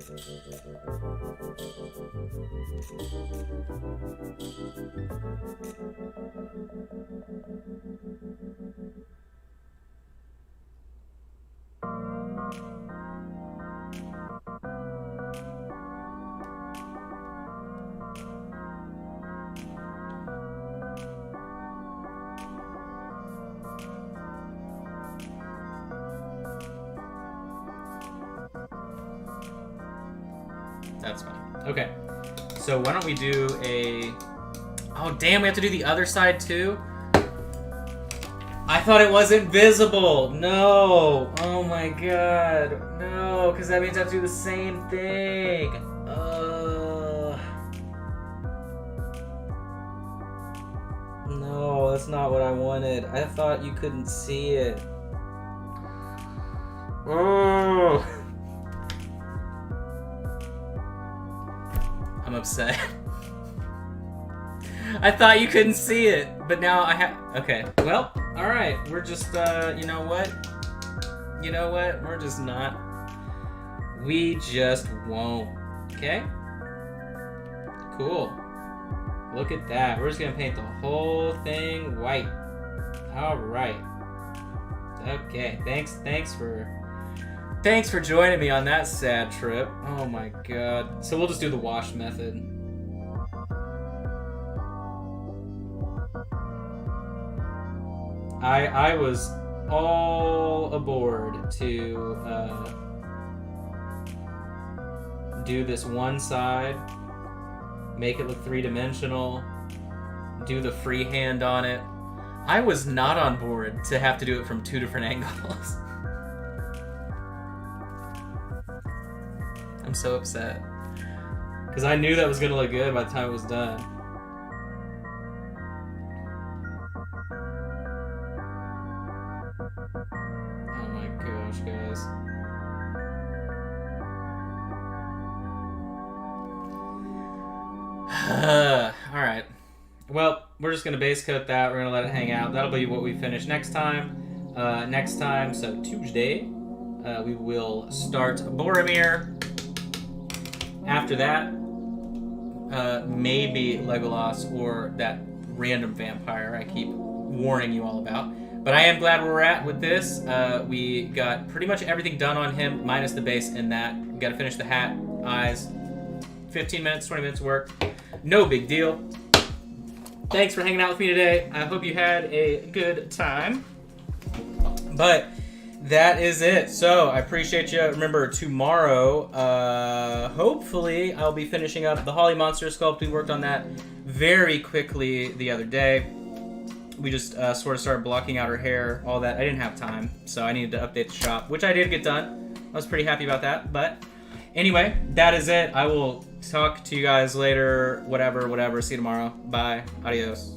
That's fine. Okay. So why don't we do a... Oh, damn, we have to do the other side too? I thought it wasn't visible. No. Oh my god. No, because that means I have to do the same thing. No, that's not what I wanted. I thought you couldn't see it. Oh. I'm upset. I thought you couldn't see it, but now I have... Okay, well, alright. We're just, you know what? You know what? We're just not... We just won't. Okay? Cool. Look at that. We're just gonna paint the whole thing white. Alright. Okay, thanks for joining me on that sad trip. Oh my god. So we'll just do the wash method. I was all aboard to do this one side, make it look three-dimensional, do the freehand on it. I was not on board to have to do it from two different angles. I'm so upset. Because I knew that was going to look good by the time it was done. Oh my gosh, guys. Alright. Well, we're just going to base coat that. We're going to let it hang out. That'll be what we finish next time. Next time, so Tuesday, we will start Boromir. After that, maybe Legolas or that random vampire I keep warning you all about. But I am glad where we're at with this. We got pretty much everything done on him, minus the base in that. We got to finish the hat, eyes. 15 minutes, 20 minutes work. No big deal. Thanks for hanging out with me today. I hope you had a good time. But that is it. So I appreciate you. Remember, tomorrow, hopefully, I'll be finishing up the Holly Monster sculpt. We worked on that very quickly the other day. We just sort of started blocking out her hair, all that. I didn't have time, so I needed to update the shop, which I did get done. I was pretty happy about that. But anyway, that is it. I will talk to you guys later. Whatever. See you tomorrow. Bye. Adios.